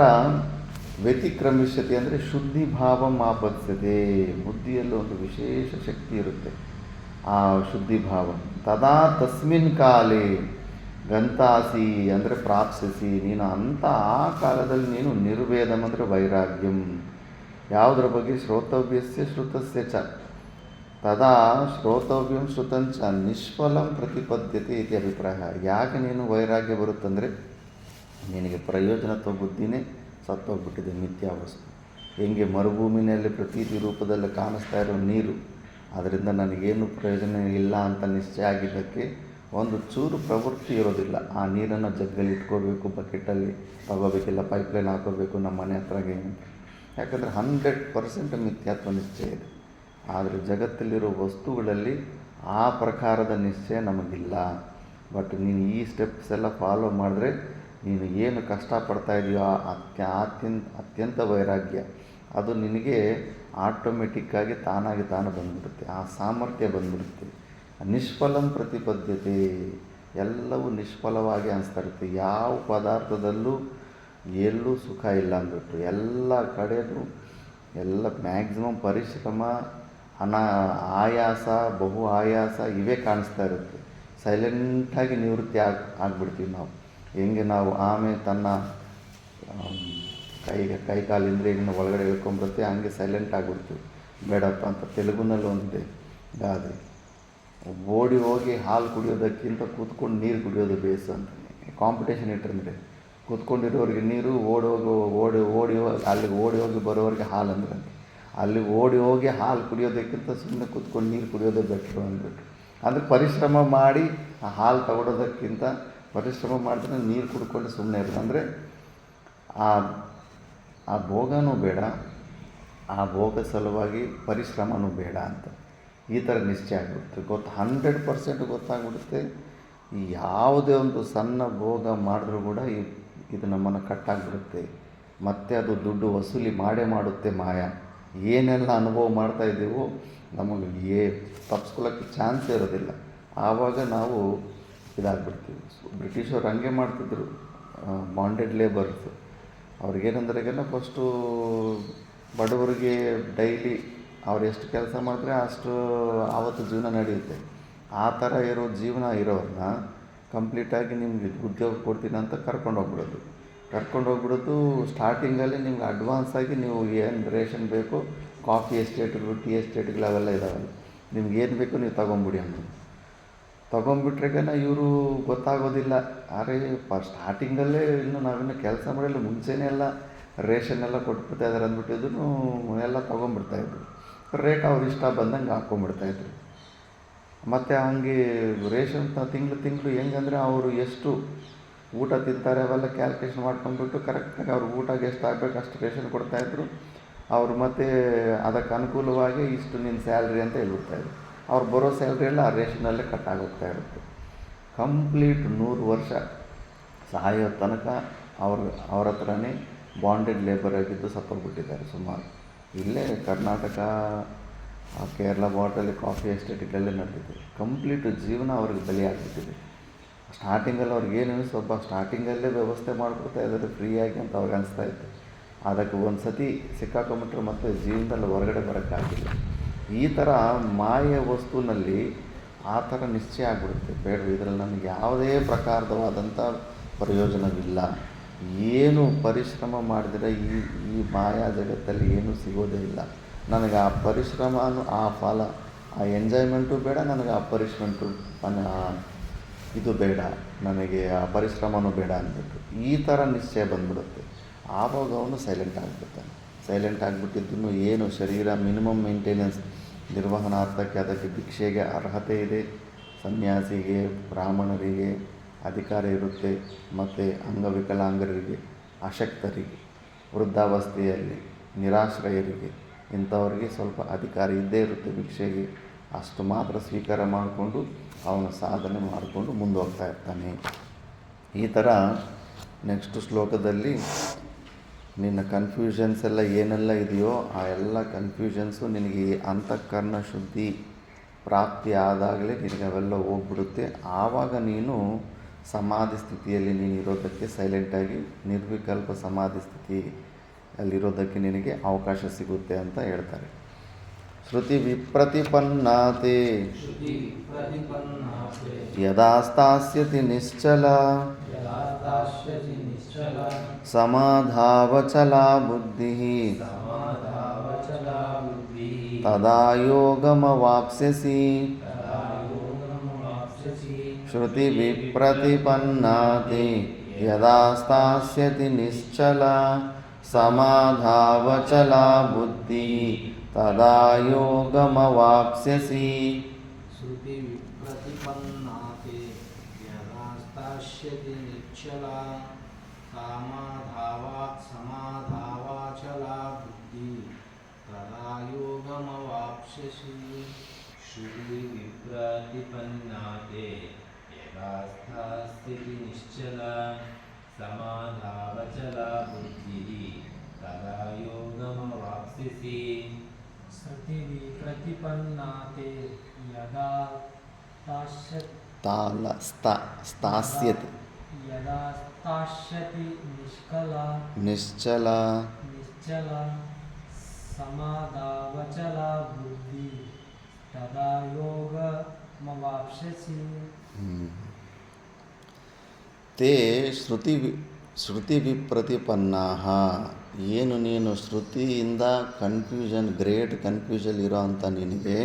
ವ್ಯತಿಕ್ರಮಿಷ್ಯತೆ ಅಂದರೆ ಶುದ್ಧಿ ಭಾವ ಮಾಪತ್ಸತೆ. ಬುದ್ಧಿಯಲ್ಲಿ ಒಂದು ವಿಶೇಷ ಶಕ್ತಿ ಇರುತ್ತೆ, ಆ ಶುದ್ಧಿ ಭಾವ. ತದಾ ತಸ್ಮಿನ್ ಕಾಲೇ ಗಂತಾಸಿ ಅಂದರೆ ಪ್ರಾಪ್ಸಿಸಿ, ನೀನು ಅಂಥ ಆ ಕಾಲದಲ್ಲಿ ನೀನು ನಿರ್ವೇದಂ ಅಂದರೆ ವೈರಾಗ್ಯಂ. ಯಾವುದರ ಬಗ್ಗೆ? ಶ್ರೋತವ್ಯಸ್ಯ ಶ್ರುತಸ್ಯ ಚ ತದಾ ಶ್ರೋತವ್ಯಂ ಶ್ರುತಂಚ ನಿಷ್ಫಲಂ ಪ್ರತಿಪದ್ಯತೆ ಇತಿ ಅಭಿಪ್ರಾಯ. ಯಾಕೆ ನೀನು ವೈರಾಗ್ಯ ಬರುತ್ತಂದರೆ ನಿನಗೆ ಪ್ರಯೋಜನತ್ವ ಬುದ್ಧಿನೇ ಸತ್ತೋಗ್ಬಿಟ್ಟಿದೆ, ಮಿಥ್ಯಾವಸ್ತು. ಹೆಂಗೆ ಮರುಭೂಮಿನಲ್ಲಿ ಪ್ರತೀತಿ ರೂಪದಲ್ಲಿ ಕಾಣಿಸ್ತಾ ಇರೋ ನೀರು, ಅದರಿಂದ ನನಗೇನು ಪ್ರಯೋಜನ ಇಲ್ಲ ಅಂತ ನಿಶ್ಚಯ ಆಗಿದ್ದಕ್ಕೆ ಒಂದು ಚೂರು ಪ್ರವೃತ್ತಿ ಇರೋದಿಲ್ಲ. ಆ ನೀರನ್ನು ಜಗ್ಗಲ್ಲಿ ಇಟ್ಕೋಬೇಕು, ಬಕೆಟಲ್ಲಿ ತಗೋಬೇಕಿಲ್ಲ, ಪೈಪ್ಲೈನ್ ಹಾಕೋಬೇಕು ನಮ್ಮ ಮನೆ ಹತ್ರಗೆ. ಯಾಕಂದರೆ 100% ಮಿಥ್ಯಾತ್ವ ನಿಶ್ಚಯ ಇದೆ. ಆದರೆ ಜಗತ್ತಲ್ಲಿರೋ ವಸ್ತುಗಳಲ್ಲಿ ಆ ಪ್ರಕಾರದ ನಿಶ್ಚಯ ನಮಗಿಲ್ಲ. ಬಟ್ ನೀನು ಈ ಸ್ಟೆಪ್ಸ್ ಎಲ್ಲ ಫಾಲೋ ಮಾಡಿದ್ರೆ ನೀನು ಏನು ಕಷ್ಟಪಡ್ತಾ ಇದೆಯೋ ಅತ್ಯಂತ ವೈರಾಗ್ಯ ಅದು ನಿನಗೆ ಆಟೋಮೆಟಿಕ್ಕಾಗಿ ತಾನಾಗಿ ಬಂದುಬಿಡುತ್ತೆ. ಆ ಸಾಮರ್ಥ್ಯ ಬಂದುಬಿಡುತ್ತೆ. ನಿಷ್ಫಲಂ ಪ್ರತಿಪದ್ಯತೆ, ಎಲ್ಲವೂ ನಿಷ್ಫಲವಾಗಿ ಅನಿಸ್ತಾ ಇರುತ್ತೆ. ಯಾವ ಪದಾರ್ಥದಲ್ಲೂ ಎಲ್ಲೂ ಸುಖ ಇಲ್ಲ ಅಂದ್ಬಿಟ್ಟು ಎಲ್ಲ ಕಡೆಯೂ ಎಲ್ಲ ಮ್ಯಾಕ್ಸಿಮಮ್ ಪರಿಶ್ರಮ, ಆಯಾಸ, ಬಹು ಆಯಾಸ ಇವೇ ಕಾಣಿಸ್ತಾ ಇರುತ್ತೆ. ಸೈಲೆಂಟಾಗಿ ನಿವೃತ್ತಿ ಆಗಿಬಿಡ್ತೀವಿ ನಾವು. ಹೆಂಗೆ ನಾವು ಆಮೇಲೆ ತನ್ನ ಕೈ ಕಾಲಿಂದ ಹಿಂಗೆ ಒಳಗಡೆ ಇಳ್ಕೊಂಡ್ಬರುತ್ತೆ, ಹಂಗೆ ಸೈಲೆಂಟ್ ಆಗಿಬಿಡ್ತೀವಿ. ಬೇಡಪ್ಪ ಅಂತ ತೆಲುಗುನಲ್ಲಿ ಒಂದಿದೆ ಗಾದೆ, ಓಡಿ ಹೋಗಿ ಹಾಲು ಕುಡಿಯೋದಕ್ಕಿಂತ ಕೂತ್ಕೊಂಡು ನೀರು ಕುಡಿಯೋದು ಬೇಸು ಅಂತ. ಕಾಂಪಿಟೇಷನ್ ಇಟ್ಟರೆ ಕೂತ್ಕೊಂಡಿರೋರಿಗೆ ನೀರು, ಓಡಿ ಹೋಗಿ ಬರೋರಿಗೆ ಹಾಲು ಅಂದ್ರೆ ಅಲ್ಲಿ ಓಡಿ ಹೋಗಿ ಹಾಲು ಕುಡಿಯೋದಕ್ಕಿಂತ ಸುಮ್ಮನೆ ಕೂತ್ಕೊಂಡು ನೀರು ಕುಡಿಯೋದೇ ಬೆಟ್ರು ಅಂದ್ಬಿಟ್ಟು. ಅಂದರೆ ಪರಿಶ್ರಮ ಮಾಡಿ ಆ ಹಾಲು ತಗೊಳೋದಕ್ಕಿಂತ ಪರಿಶ್ರಮ ಮಾಡಿದ್ರೆ ನೀರು ಕುಡ್ಕೊಂಡು ಸುಮ್ಮನೆ ಇರೋದು. ಅಂದರೆ ಆ ಭೋಗನೂ ಬೇಡ, ಆ ಭೋಗ ಸಲುವಾಗಿ ಪರಿಶ್ರಮನೂ ಬೇಡ ಅಂತ ಈ ಥರ ನಿಶ್ಚಯ ಆಗಿಬಿಡುತ್ತೆ. 100% ಗೊತ್ತಾಗ್ಬಿಡುತ್ತೆ. ಯಾವುದೇ ಒಂದು ಸಣ್ಣ ಭೋಗ ಮಾಡಿದ್ರೂ ಕೂಡ ಇದು ನಮ್ಮನ್ನು ಕಟ್ಟಾಗ್ಬಿಡುತ್ತೆ. ಮತ್ತು ಅದು ದುಡ್ಡು ವಸೂಲಿ ಮಾಡುತ್ತೆ ಮಾಯ. ಏನೆಲ್ಲ ಅನುಭವ ಮಾಡ್ತಾ ಇದ್ದೀವೋ ನಮಗೆ ತಪ್ಪಿಸ್ಕೊಳ್ಳೋಕ್ಕೆ ಚಾನ್ಸ್ ಇರೋದಿಲ್ಲ. ಆವಾಗ ನಾವು ಇದಾಗ್ಬಿಡ್ತೀವಿ. ಬ್ರಿಟಿಷರು ಹಂಗೆ ಮಾಡ್ತಿದ್ರು, ಬಾಂಡೆಡ್ ಲೇಬರ್ಸ್. ಅವ್ರಿಗೇನಂದ್ರೆಗೆಲ್ಲ ಫಸ್ಟು ಬಡವರಿಗೆ ಡೈಲಿ ಅವ್ರು ಎಷ್ಟು ಕೆಲಸ ಮಾಡಿದ್ರೆ ಅಷ್ಟು ಆವತ್ತು ಜೀವನ ನಡೆಯುತ್ತೆ. ಆ ಥರ ಇರೋ ಜೀವನ ಇರೋರನ್ನ ಕಂಪ್ಲೀಟಾಗಿ ನಿಮ್ಗೆ ಉದ್ಯೋಗ ಕೊಡ್ತೀನಿ ಅಂತ ಕರ್ಕೊಂಡೋಗ್ಬಿಡೋದು. ಸ್ಟಾರ್ಟಿಂಗಲ್ಲಿ ನಿಮ್ಗೆ ಅಡ್ವಾನ್ಸ್ ಆಗಿ ನೀವು ಏನು ರೇಷನ್ ಬೇಕು, ಕಾಫಿ ಎಸ್ಟೇಟ್ಗಳು, ಟೀ ಎಸ್ಟೇಟ್ಗಳು ಅವೆಲ್ಲ ಇದಾವಲ್ಲ, ನಿಮ್ಗೆ ಏನು ಬೇಕು ನೀವು ತೊಗೊಂಬಿಡಿ ಅನ್ನೋದು. ತೊಗೊಂಬಿಟ್ರೆಗನ ಇವರು ಗೊತ್ತಾಗೋದಿಲ್ಲ. ಅರೆ ಸ್ಟಾರ್ಟಿಂಗಲ್ಲೇ ಇನ್ನು ನಾವಿನ್ನು ಕೆಲಸ ಮಾಡಿಲ್ಲ, ಮುಂಚೆನೇ ಎಲ್ಲ ರೇಷನ್ ಎಲ್ಲ ಕೊಟ್ಬಿಡ್ತಾ ಇದ್ದಾರೆ ಅಂದ್ಬಿಟ್ಟಿದ್ರು ಎಲ್ಲ ತೊಗೊಂಬಿಡ್ತಾಯಿದ್ರು. ರೇಟ್ ಅವ್ರು ಇಷ್ಟ ಬಂದಂಗೆ ಹಾಕ್ಕೊಂಬಿಡ್ತಾಯಿದ್ರು. ಮತ್ತು ಹಂಗೆ ರೇಷನ್ ತಿಂಗಳು ಹೆಂಗಂದರೆ ಅವರು ಎಷ್ಟು ಊಟ ತಿಂತಾರೆ ಅವೆಲ್ಲ ಕ್ಯಾಲ್ಕುಲೇಷನ್ ಮಾಡ್ಕೊಂಡ್ಬಿಟ್ಟು ಕರೆಕ್ಟಾಗಿ ಅವ್ರ ಊಟಕ್ಕೆ ಎಷ್ಟು ಆಗಬೇಕು ಅಷ್ಟು ರೇಷನ್ ಕೊಡ್ತಾಯಿದ್ರು. ಅವರು ಮತ್ತು ಅದಕ್ಕೆ ಅನುಕೂಲವಾಗಿ ಇಷ್ಟು ನಿನ್ನ ಸ್ಯಾಲ್ರಿ ಅಂತ ಹೇಳ್ಬಿಡ್ತಾಯಿದ್ರು. ಅವ್ರು ಬರೋ ಸ್ಯಾಲ್ರಿ ಎಲ್ಲ ಆ ರೇಷನಲ್ಲೇ ಕಟ್ಟಾಗೋಗ್ತಾ ಇರುತ್ತೆ. ಕಂಪ್ಲೀಟ್ 100 ವರ್ಷ ಸಾಯೋ ತನಕ ಅವ್ರ ಹತ್ರನೇ ಬಾಂಡೆಡ್ ಲೇಬರ್ ಆಗಿದ್ದು ಸತ್ತೋಗ್ಬಿಟ್ಟಿದ್ದಾರೆ ಸುಮಾರು. ಇಲ್ಲೇ ಕರ್ನಾಟಕ, ಕೇರಳ ಬಾರ್ಡರಲ್ಲಿ ಕಾಫಿ ಎಸ್ಟೇಟ್ಗಳಲ್ಲೇ ನಡೆದಿದೆ. ಕಂಪ್ಲೀಟ್ ಜೀವನ ಅವ್ರಿಗೆ ಬಲಿ ಆಗಿಬಿಟ್ಟಿದೆ. ಸ್ಟಾರ್ಟಿಂಗಲ್ಲಿ ಅವ್ರಿಗೇನು ಸ್ವಲ್ಪ ಸ್ಟಾರ್ಟಿಂಗಲ್ಲೇ ವ್ಯವಸ್ಥೆ ಮಾಡಿಕೊಡ್ತಾ ಇದ್ದಾರೆ ಫ್ರೀಯಾಗಿ ಅಂತ ಅವ್ರಿಗೆ ಅನಿಸ್ತಾ ಇತ್ತು. ಅದಕ್ಕೆ ಒಂದು ಸತಿ ಸಿಕ್ಕಾಕೊಂಬಿಟ್ರೆ ಮತ್ತೆ ಜೀವನದಲ್ಲಿ ಹೊರಗಡೆ ಬರೋಕ್ಕಾಗಿಲ್ಲ. ಈ ಥರ ಮಾಯ ವಸ್ತುವಿನಲ್ಲಿ ಆ ಥರ ನಿಶ್ಚಯ ಆಗಿಬಿಡುತ್ತೆ. ಬೇಡ, ಇದರಲ್ಲಿ ನನಗೆ ಯಾವುದೇ ಪ್ರಕಾರವಾದಂಥ ಪ್ರಯೋಜನವಿಲ್ಲ. ಏನು ಪರಿಶ್ರಮ ಮಾಡಿದರೆ ಈ ಮಾಯಾ ಜಗತ್ತಲ್ಲಿ ಏನೂ ಸಿಗೋದೇ ಇಲ್ಲ. ನನಗೆ ಆ ಪರಿಶ್ರಮ, ಆ ಫಲ, ಆ ಎಂಜಾಯ್ಮೆಂಟು ಬೇಡ, ನನಗೆ ಆ ಪನಿಷ್ಮೆಂಟು ಇದು ಬೇಡ, ನನಗೆ ಆ ಪರಿಶ್ರಮನೂ ಬೇಡ ಅಂದ್ಬಿಟ್ಟು ಈ ಥರ ನಿಶ್ಚಯ ಬಂದ್ಬಿಡುತ್ತೆ. ಆವಾಗ ಅವನು ಸೈಲೆಂಟ್ ಆಗಿಬಿಡ್ತಾನೆ. ಸೈಲೆಂಟ್ ಆಗಿಬಿಟ್ಟಿದ್ದನ್ನು ಏನು ಶರೀರ ಮಿನಿಮಮ್ ಮೇಂಟೆನೆನ್ಸ್ ನಿರ್ವಹಣಾರ್ಥಕ್ಕೆ ಅದಕ್ಕೆ ಭಿಕ್ಷೆಗೆ ಅರ್ಹತೆ ಇದೆ. ಸನ್ಯಾಸಿಗೆ, ಬ್ರಾಹ್ಮಣರಿಗೆ ಅಧಿಕಾರ ಇರುತ್ತೆ, ಮತ್ತು ಅಂಗವಿಕಲಾಂಗರಿಗೆ, ಅಶಕ್ತರಿಗೆ, ವೃದ್ಧಾವಸ್ಥೆಯಲ್ಲಿ ನಿರಾಶ್ರಯರಿಗೆ ಇಂಥವ್ರಿಗೆ ಸ್ವಲ್ಪ ಅಧಿಕಾರ ಇದ್ದೇ ಇರುತ್ತೆ ಭಿಕ್ಷೆಗೆ. ಅಷ್ಟು ಮಾತ್ರ ಸ್ವೀಕಾರ ಮಾಡಿಕೊಂಡು ಅವನು ಸಾಧನೆ ಮಾಡಿಕೊಂಡು ಮುಂದುವಗ್ತಾ ಇರ್ತಾನೆ. ಈ ಥರ ನೆಕ್ಸ್ಟ್ ಶ್ಲೋಕದಲ್ಲಿ ನಿನ್ನ ಕನ್ಫ್ಯೂಷನ್ಸ್ ಎಲ್ಲ ಏನೆಲ್ಲ ಇದೆಯೋ ಆ ಎಲ್ಲ ಕನ್ಫ್ಯೂಷನ್ಸು ನಿನಗೆ ಅಂತಃಕರಣ ಶುದ್ಧಿ ಪ್ರಾಪ್ತಿ ಆದಾಗಲೇ ನಿನಗೆ ಅವೆಲ್ಲ ಹೋಗ್ಬಿಡುತ್ತೆ. ಆವಾಗ ನೀನು ಸಮಾಧಿ ಸ್ಥಿತಿಯಲ್ಲಿ ನೀನು ಇರೋದಕ್ಕೆ ಸೈಲೆಂಟಾಗಿ ನಿರ್ವಿಕಲ್ಪ ಸಮಾಧಿ ಸ್ಥಿತಿ ಅಲ್ಲಿರೋದಕ್ಕೆ ನಿನಗೆ ಅವಕಾಶ ಸಿಗುತ್ತೆ ಅಂತ ಹೇಳ್ತಾರೆ. ಶ್ರುತಿ ವಿಪ್ರತಿಪನ್ನಾತೆ ಶ್ರುತಿ ಪ್ರತಿಪನ್ನಾತೆ ಯದಾ ಸ್ಥಾಸ್ಯತಿ ನಿಶ್ಚಲ ಯದಾ ಸ್ಥಾಸ್ಯತಿ ನಿಶ್ಚಲ ಸಮಾಧಾವಚಲಾ ಬುದ್ಧಿ ಸಮಾಧಾವಚಲಾ ಬುದ್ಧಿಃ ತದಾ ಯೋಗಮವಾಪ್ಸ್ಯಸಿ. ತದಾ ಯೋಗಮವಾಪ್ಸ್ಯಸಿ. ಶ್ರುತಿ ವಿಪ್ರತಿಪನ್ನಾತೆ ಯದಾ ಸ್ಥಾಸ್ಯತಿ ನಿಶ್ಚಲ ಸಮಾಧಾವಚಲಾ ಬುದ್ಧಿ ತದಾ ಯೋಗಮವಾಪ್ಸ್ಯಸಿ. ಶ್ರುತಿ ವಿಪ್ರತಿಪನ್ನಾತೆ ಯದಾ ಸ್ಥಾಸ್ಯತಿ ನಿಶ್ಚಲಾ ಸಮಾಧಾವಾಚಲಾ ಬುದ್ಧಿಃ ತದಾ ಯೋಗಮವಾಪ್ಸ್ಯಸಿ. ಶ್ರುತಿ ವಿಪ್ರತಿಪನ್ನಾತೆ ಯದಾ ಸ್ಥಾಸ್ಯತಿ ನಿಶ್ಚಲ ಸಮಾಧಾವಚಲಾ ಬುದ್ಧಿಃ ತದಾ ಯೋಗಮವಾಪ್ಸ್ಯಸಿ. ಶ್ರುತಿ ಪ್ರತಿಪನ್ನಾತೆ ಯದಾ ಸ್ಥಾಸ್ಯತಿ ಯದಾ ಸ್ಥಾಸ್ಯತಿ ನಿಶ್ಚಲ ನಿಶ್ಚಲ ಸಮಾಧಾವಚಲಾ ಬುದ್ಧಿ ತದಾ ಯೋಗಮವಾಪ್ಸ್ಯಸಿ. ತೇ ಶ್ರುತಿ ವಿಪ್ರತಿಪನ್ನಾಹ. ಏನು ನೀನು ಶ್ರುತಿಯಿಂದ ಕನ್ಫ್ಯೂಷನ್ ಗ್ರೇಟ್ ಕನ್ಫ್ಯೂಷನ್ ಇರೋ ಅಂಥ ನಿನಗೆ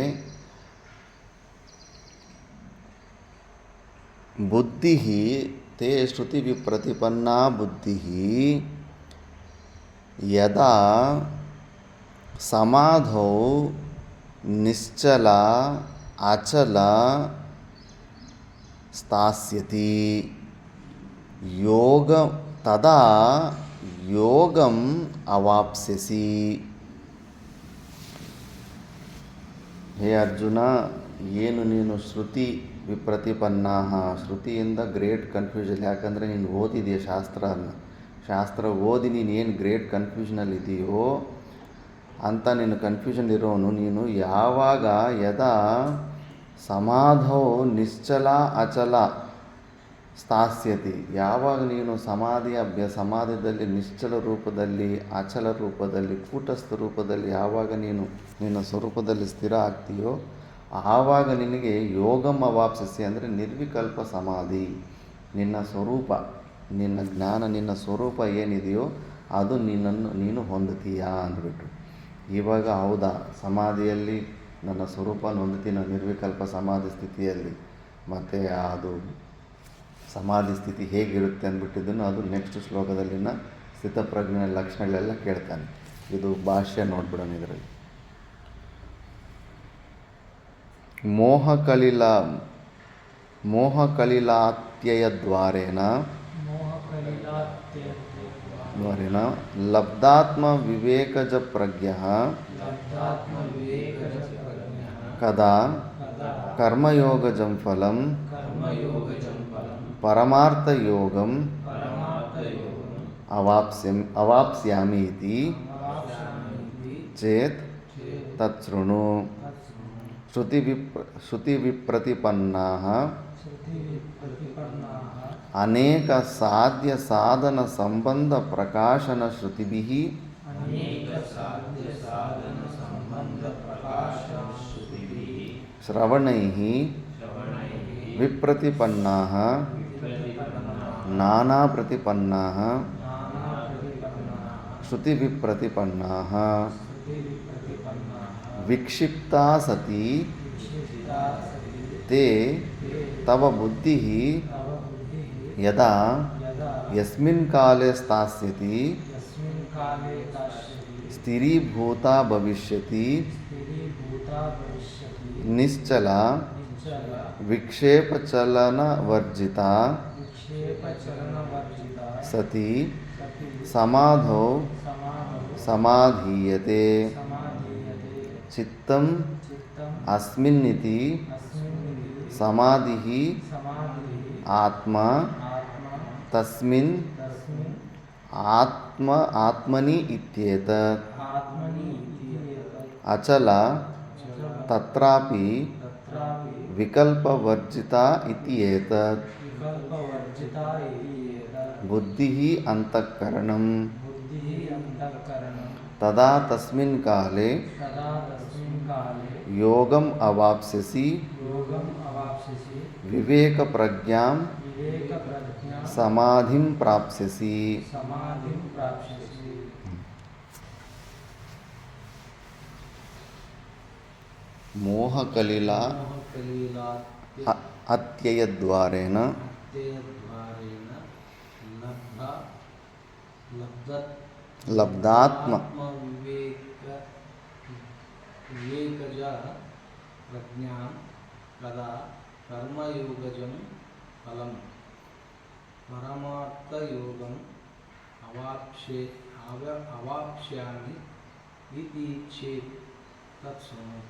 ಬುದ್ಧಿ ತೇ ಶ್ರುತಿ ವಿಪ್ರತಿಪನ್ನಾ ಬುದ್ಧಿ ಯದಾ ಸಮಾಧೌ ನಿಶ್ಚಲ ಅಚಲ ಸ್ಥಾಸ್ಯತಿ ಯೋಗ ತದಾ ಯೋಗಂ ಅವಾಪ್ಸ್ಯಸಿ. ಹೇ ಅರ್ಜುನ, ಏನು ನೀನು ಶ್ರುತಿ ವಿಪ್ರತಿಪನ್ನಾಹ ಶ್ರುತಿಯಿಂದ ಗ್ರೇಟ್ ಕನ್ಫ್ಯೂಷನ್, ಯಾಕಂದರೆ ನೀನು ಓದಿದೆಯಾ ಶಾಸ್ತ್ರ ಓದಿ ನೀನು ಏನು ಗ್ರೇಟ್ ಕನ್ಫ್ಯೂಷನಲ್ಲಿದೆಯೋ ಅಂತ ನೀನು ಕನ್ಫ್ಯೂಷನ್ ಇರೋನು ನೀನು ಯಾವಾಗ ಯದಾ ಸಮಾಧೌ ನಿಶ್ಚಲ ಅಚಲ ಸ್ಥಾಸ್ಯತಿ, ಯಾವಾಗ ನೀನು ಸಮಾಧಿಯಲ್ಲಿ ನಿಶ್ಚಲ ರೂಪದಲ್ಲಿ, ಅಚಲ ರೂಪದಲ್ಲಿ, ಕೂಟಸ್ಥ ರೂಪದಲ್ಲಿ ಯಾವಾಗ ನೀನು ನಿನ್ನ ಸ್ವರೂಪದಲ್ಲಿ ಸ್ಥಿರ ಆಗ್ತೀಯೋ ಆವಾಗ ನಿನಗೆ ಯೋಗಂ ಅವಾಪ್ಸ್ಯಸಿ ಅಂದರೆ ನಿರ್ವಿಕಲ್ಪ ಸಮಾಧಿ. ನಿನ್ನ ಸ್ವರೂಪ, ನಿನ್ನ ಜ್ಞಾನ, ನಿನ್ನ ಸ್ವರೂಪ ಏನಿದೆಯೋ ಅದು ನೀನು ಹೊಂದುತ್ತೀಯಾ ಅಂದ್ಬಿಟ್ಟು. ಇವಾಗ ಹೌದಾ ಸಮಾಧಿಯಲ್ಲಿ ನನ್ನ ಸ್ವರೂಪ ಹೊಂದುತ್ತೀನಿ ನಿರ್ವಿಕಲ್ಪ ಸಮಾಧಿ ಸ್ಥಿತಿಯಲ್ಲಿ, ಮತ್ತು ಅದು ಸಮಾಧಿ ಸ್ಥಿತಿ ಹೇಗಿರುತ್ತೆ ಅಂದ್ಬಿಟ್ಟಿದ್ದನ್ನು ಅದು ನೆಕ್ಸ್ಟ್ ಶ್ಲೋಕದಲ್ಲಿನ ಸ್ಥಿತಪ್ರಜ್ಞೆಯ ಲಕ್ಷಣಗಳೆಲ್ಲ ಕೇಳ್ತಾನೆ. ಇದು ಭಾಷ್ಯ ನೋಡ್ಬಿಡೋಣ. ಇದರಲ್ಲಿ ಮೋಹಕಲಿಲಾತ್ಯಯದ್ವಾರೇನ ಲಬ್ಧಾತ್ಮ ವಿವೇಕಜ ಪ್ರಜ್ಞಃ ಕದಾ ಕರ್ಮಯೋಗಜಂ ಫಲಂ ಪರಮಾರ್ಥಯೋಗಂ ಅವಾಪ್ಸ್ಯಾಮಿ ಇತಿ ಚೇತ್ ತತ್ಸೃಣು. ಶ್ರುತಿ ವಿಪ್ರತಿಪನ್ನಾಃ ಅನೇಕ ಸಾಧ್ಯ ಸಾಧನ ಸಂಬಂಧ ಪ್ರಕಾಶನ ಶ್ರುತಿಭಿಃ ಶ್ರವಣೈಃ ವಿಪ್ರತಿಪನ್ನಾಃ ನಾನಾ ಪ್ರತಿಪನ್ನಾಃ ಶ್ರುತಿ ವಿಪ್ರತಿಪನ್ನಾಃ ವಿಕ್ಷಿಪ್ತಾ ಸತಿ ತೇ ತವ ಬುದ್ಧಿಃ ಯದಾ ಯಸ್ಮಿನ್ ಕಾಲೇ ಸ್ಥಾಸ್ಯತಿ ಸ್ಥಿರೀಭೂತಾ ಭವಿಷ್ಯತಿ तथा भविष्यति निश्चल निश्चल विक्षेपचलनवर्जिता विक्षेपचलनवर्जिता सती सति समाधौ समाधौ समाधीयते समाधीयते चित्तम् चित्तम् अस्मिन्निति अस्मिन्निति समाधिः समाधिः आत्मा आत्मा तस्मिन् तस्मिन् आत्मनि इत्येतत् आत्मनि इति एतत् अचल तत्रापि तत्रापि विकल्पवर्जिता इति एतत् विकल्पवर्जिता इति एतत् बुद्धिः अन्तःकरणम् बुद्धिः अन्तःकरणं तदा तस्मिन् काले तदा तस्मिन् काले योगम् अवाप्स्यसि योगम् अवाप्स्यसि विवेकप्रज्ञां विवेकप्रज्ञा समाधिं प्राप्स्यसि समाधिं प्राप्स्यसि मोहकलिला मोहकलीलात्य अत्ययद्वारेण अत्ययद्वारेण लब्धात्म विवेकज प्रज्ञां तदा कर्मयोगजं फलं परमार्थयोगम् अवाप्स्यामि इति चेत् तत्समम्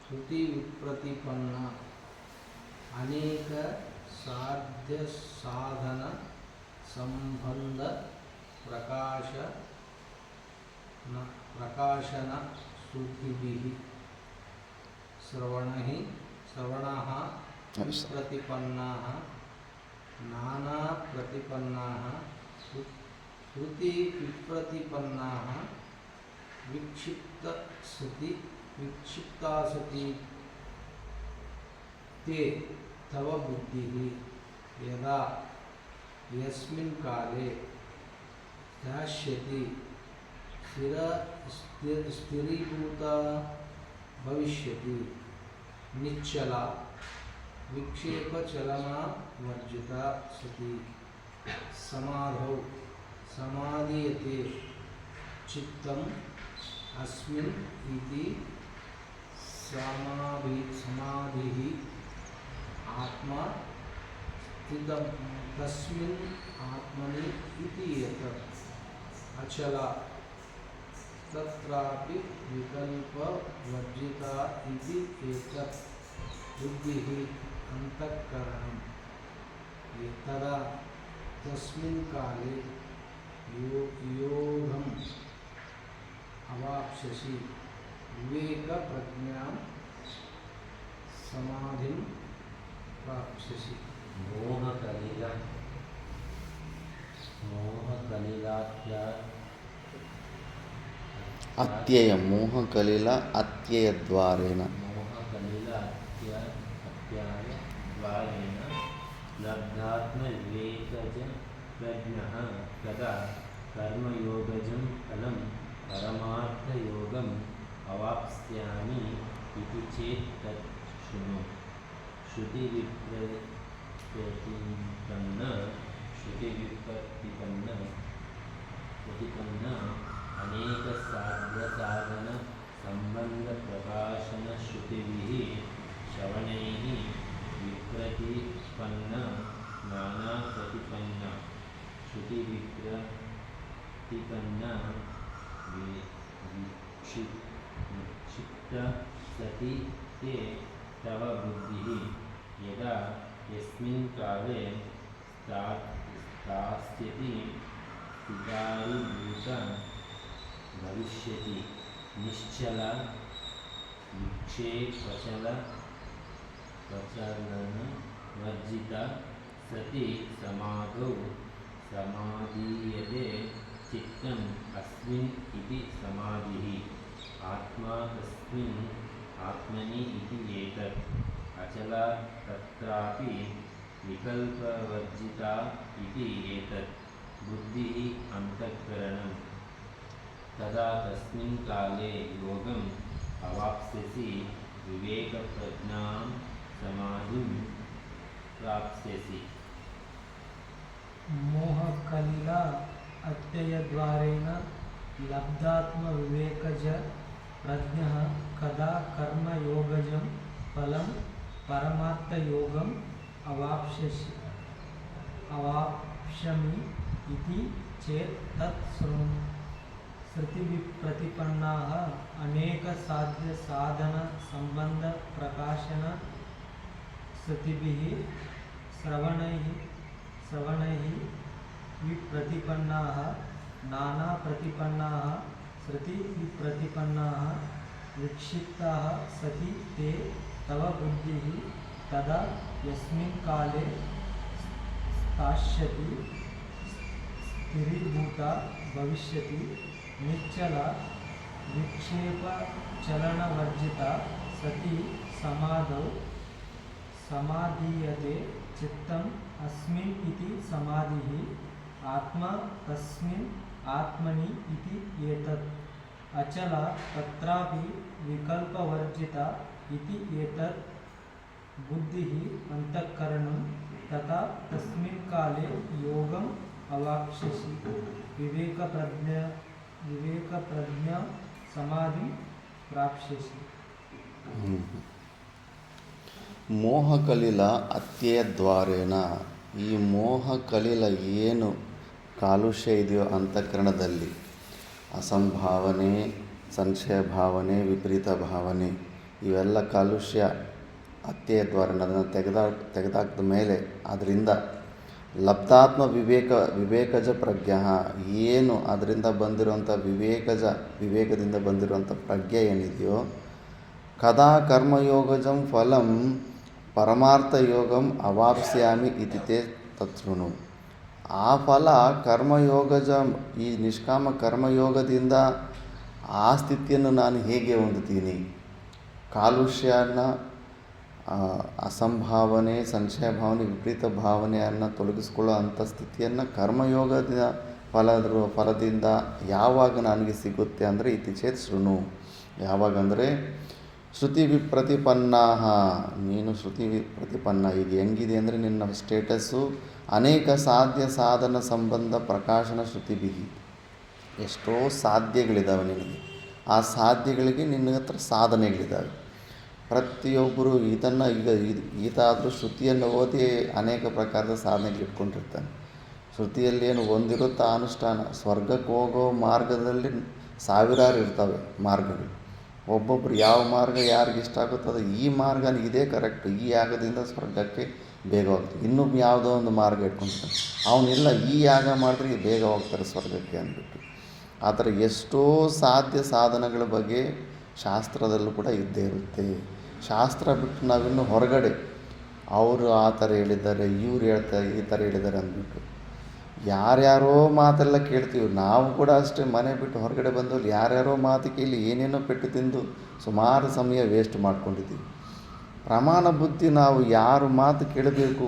श्रुतिविप्रतिपन्ना अनेक साध्य साधन संबंध प्रकाशन श्रुतिभिः श्रवणः प्रतिपन्नाः नाना प्रतिपन्नाः श्रुति विप्रतिपन्नाः विक्षिप्ता सति ते तव बुद्धिः यदा यस्मिन् काले ध्यास्यति स्थिरीभूता भविष्यति निश्चला विक्षेपचलना वर्जिता सति समाधौ समाधीयते चित्तम् अस्मिन् इति समाधिः आत्मा स्थितं तस्मिन् आत्मनि इति एतत् अचला तत्रापि विकल्पवर्जिता इति एतत् बुद्धिः अन्तःकरणं तदा तस्मिन् काले योगम् अवाप्स्यसि विवेकप्रज्ञां समाधिं प्राप्स्यसि अत्यय मोहकलिला अत्ययद्वारेण मोहकलिलात्ययद्वारेण लब्धात्मविवेकज प्रज्ञः तदा कर्मयोगजं फलं परमार्थयोगम् अवाप्स्यामि इति चेत् तत् शृणु प्रतिपन्न अनेक साधन संबंध प्रकाशन श्रुतिभिः श्रवणैः विप्रतिपन्न नाना प्रतिपन्न श्रुति विप्रतिपन्न विक्षिप्त सति ते तव बुद्धिः यदा यस्मिन् काले स्थास्यति स्थिरीभूता भविष्यति निश्चला विक्षेपचलनवर्जिता सति समाधौ समाधीयते चित्तम् अस्मिन् इति समाधिः आत्मा तस्मिन् आत्मनि इति एतत् अचला तत्रापि विकल्पवर्जिता इति एतत् बुद्धिः अन्तःकरणं तदा तस्मिन् काले योगम् अवाप्स्यसि विवेकप्रज्ञां समाधिं प्राप्स्यसि मोहकलिला अत्ययद्वारेण लब्धात्मविवेकज प्रज्ञः कदा कर्मयोगजं फलं परमार्थयोगम् अवाप्स्यामि इति चेत् तत् श्रुतिप्रतिपन्नाः अनेकसाध्यसाधनसम्बन्धप्रकाशन श्रुतिभिः श्रवणैः विप्रतिपन्नाः नानाप्रतिपन्नाः श्रुतिविप्रतिपन्नाः विक्षिप्ताः सति ते तव बुद्धिः तदा यस्मिन् काले स्थास्यति स्थिरीभूता भविष्यति निश्चला विक्षेपचलनवर्जिता सति समाधौ समाधीयते चित्तम् अस्मिन् इति समाधिः आत्मा तस्मिन् आत्मनि इति एतत् अचला तत्रापि विकल्पवर्जिता इति एतत् बुद्धिः अन्तःकरणं तथा तस्मिन् काले योगम् अवाप्स्यसि विवेकप्रज्ञा समाधिं प्राप्स्यसि. ಮೋಹಕಲಿಲ ಅತ್ಯದ್ವಾರೇಣ ಈ ಮೋಹಕಲಿಲ ಏನು ಕಾಲುಷ್ಯ ಇದೆಯೋ ಅಂತಃಕರಣದಲ್ಲಿ ಅಸಂಭಾವನೆ, ಸಂಶಯ ಭಾವನೆ, ವಿಪರೀತ ಭಾವನೆ ಇವೆಲ್ಲ ಕಾಲುಷ್ಯ ಅತ್ಯದ್ವಾರೇಣ ಅದನ್ನು ತೆಗೆದಾಕಿದ ಮೇಲೆ ಅದರಿಂದ ಲಬ್ಧಾತ್ಮ ವಿವೇಕಜ ಪ್ರಜ್ಞಾ ಏನು ಅದರಿಂದ ಬಂದಿರುವಂಥ ವಿವೇಕದಿಂದ ಬಂದಿರುವಂಥ ಪ್ರಜ್ಞೆ ಏನಿದೆಯೋ ಕದಾ ಕರ್ಮಯೋಗಜಂ ಫಲಂ ಪರಮಾರ್ಥಯೋಗಂ ಅವಾಪ್ಸ್ಯಾಮಿ ಇತಿ ತೇ ತತ್ಸೃಣು. ಆ ಫಲ ಕರ್ಮಯೋಗಜ ಈ ನಿಷ್ಕಾಮ ಕರ್ಮಯೋಗದಿಂದ ಆ ಸ್ಥಿತಿಯನ್ನು ನಾನು ಹೇಗೆ ಹೊಂದುತ್ತೀನಿ? ಕಾಲುಷ್ಯನ, ಅಸಂಭಾವನೆ, ಸಂಶಯ ಭಾವನೆ, ವಿಪರೀತ ಭಾವನೆಯನ್ನು ತೊಲಗಿಸ್ಕೊಳ್ಳೋ ಅಂಥ ಸ್ಥಿತಿಯನ್ನು ಕರ್ಮಯೋಗದ ಫಲದಿಂದ ಯಾವಾಗ ನನಗೆ ಸಿಗುತ್ತೆ ಅಂದರೆ ಇತಿ ಚೇತ್ ಶೃಣು. ಯಾವಾಗಂದರೆ ಶ್ರುತಿ ವಿಪ್ರತಿಪನ್ನಾ, ನೀನು ಶ್ರುತಿ ವಿಪ್ರತಿಪನ್ನ ಈಗ ಹೆಂಗಿದೆ ಅಂದರೆ ನಿನ್ನ ಸ್ಟೇಟಸ್ಸು ಅನೇಕ ಸಾಧನ ಸಂಬಂಧ ಪ್ರಕಾಶನ ಶ್ರುತಿಬಿಹಿ, ಎಷ್ಟೋ ಸಾಧ್ಯಗಳಿದ್ದಾವೆ ನಿನಗೆ. ಆ ಸಾಧ್ಯಗಳಿಗೆ ನಿನ್ನ ಹತ್ರ ಸಾಧನೆಗಳಿದ್ದಾವೆ. ಪ್ರತಿಯೊಬ್ಬರು ಇದನ್ನು ಈತ ಆದರೂ ಶ್ರುತಿಯನ್ನು ಓದಿ ಅನೇಕ ಪ್ರಕಾರದ ಸಾಧನೆಗಳು ಇಟ್ಕೊಂಡಿರ್ತಾನೆ. ಶ್ರುತಿಯಲ್ಲಿ ಏನು ಒಂದಿರುತ್ತಾ ಅನುಷ್ಠಾನ. ಸ್ವರ್ಗಕ್ಕೆ ಹೋಗೋ ಮಾರ್ಗದಲ್ಲಿ ಸಾವಿರಾರು ಇರ್ತವೆ ಮಾರ್ಗಗಳು. ಒಬ್ಬೊಬ್ಬರು ಯಾವ ಮಾರ್ಗ ಯಾರಿಗೆ ಇಷ್ಟ ಆಗುತ್ತೋ ಈ ಮಾರ್ಗ ಇದೇ ಕರೆಕ್ಟು, ಈ ಯಾಗದಿಂದ ಸ್ವರ್ಗಕ್ಕೆ ಬೇಗ ಹೋಗ್ತಾರೆ. ಇನ್ನೂ ಯಾವುದೋ ಒಂದು ಮಾರ್ಗ ಇಟ್ಕೊಂಡಿರ್ತಾನೆ. ಅವನಿಲ್ಲ ಈ ಯಾಗ ಮಾಡಿದ್ರೆ ಬೇಗ ಹೋಗ್ತಾರೆ ಸ್ವರ್ಗಕ್ಕೆ ಅಂದ್ಬಿಟ್ಟು. ಆ ಥರ ಎಷ್ಟೋ ಸಾಧನಗಳ ಬಗ್ಗೆ ಶಾಸ್ತ್ರದಲ್ಲೂ ಕೂಡ ಇದ್ದೇ ಇರುತ್ತೆ. ಶಾಸ್ತ್ರ ಬಿಟ್ಟು ನಾವಿನ್ನೂ ಹೊರಗಡೆ ಅವರು ಆ ಥರ ಹೇಳಿದ್ದಾರೆ, ಇವ್ರು ಹೇಳ್ತಾರೆ, ಈ ಥರ ಹೇಳಿದ್ದಾರೆ ಅಂದ್ಬಿಟ್ಟು ಯಾರ್ಯಾರೋ ಮಾತೆಲ್ಲ ಕೇಳ್ತೀವಿ. ನಾವು ಕೂಡ ಅಷ್ಟೇ, ಮನೆ ಬಿಟ್ಟು ಹೊರಗಡೆ ಬಂದವರು ಯಾರ್ಯಾರೋ ಮಾತು ಕೇಳಿ ಏನೇನೋ ಪೆಟ್ಟು ತಿಂದು ಸುಮಾರು ಸಮಯ ವೇಸ್ಟ್ ಮಾಡ್ಕೊಂಡಿದ್ದೀವಿ. ಪ್ರಮಾಣ ಬುದ್ಧಿ ನಾವು ಯಾರು ಮಾತು ಕೇಳಬೇಕು,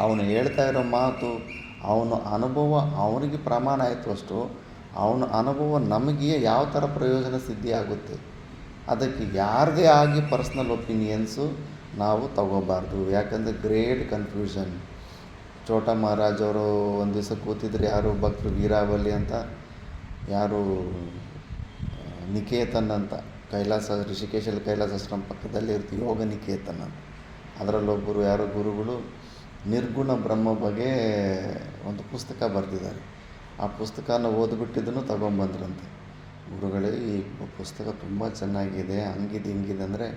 ಅವನು ಹೇಳ್ತಾ ಇರೋ ಮಾತು ಅವನ ಅನುಭವ ಅವನಿಗೆ ಪ್ರಮಾಣ ಆಯಿತು ಅಷ್ಟು, ಅವನ ಅನುಭವ ನಮಗೆ ಯಾವ ಥರ ಪ್ರಯೋಜನ ಸಿದ್ಧಿ ಆಗುತ್ತೆ. ಅದಕ್ಕೆ ಯಾರದೇ ಆಗಿ ಪರ್ಸ್ನಲ್ ಒಪಿನಿಯನ್ಸು ನಾವು ತಗೋಬಾರ್ದು. ಯಾಕಂದರೆ ಗ್ರೇಟ್ ಕನ್ಫ್ಯೂಷನ್. ಚೋಟ ಮಹಾರಾಜ್ ಅವರು ಒಂದು ದಿವಸ ಕೂತಿದ್ರು, ಯಾರು ಭಕ್ತರು ವೀರಾವಲಿ ಅಂತ, ಯಾರು ನಿಕೇತನ್ ಅಂತ, ಋಷಿಕೇಶಲ್ಲಿ ಕೈಲಾಸಾಶ್ರಮ ಪಕ್ಕದಲ್ಲಿ ಇರ್ತೀವಿ, ಯೋಗ ನಿಕೇತನ್ ಅಂತ. ಅದರಲ್ಲೊಬ್ಬರು ಯಾರೋ ಗುರುಗಳು ನಿರ್ಗುಣ ಬ್ರಹ್ಮ ಬಗ್ಗೆ ಒಂದು ಪುಸ್ತಕ ಬರೆದಿದ್ದಾರೆ. ಆ ಪುಸ್ತಕನ ಓದ್ಬಿಟ್ಟಿದ್ದನ್ನು ತಗೊಂಬಂದ್ರಂತೆ ಗುರುಗಳೇ. ಈ ಪುಸ್ತಕ ತುಂಬ ಚೆನ್ನಾಗಿದೆ, ಹಂಗಿದೆ ಹಿಂಗಿದೆ ಅಂದರೆ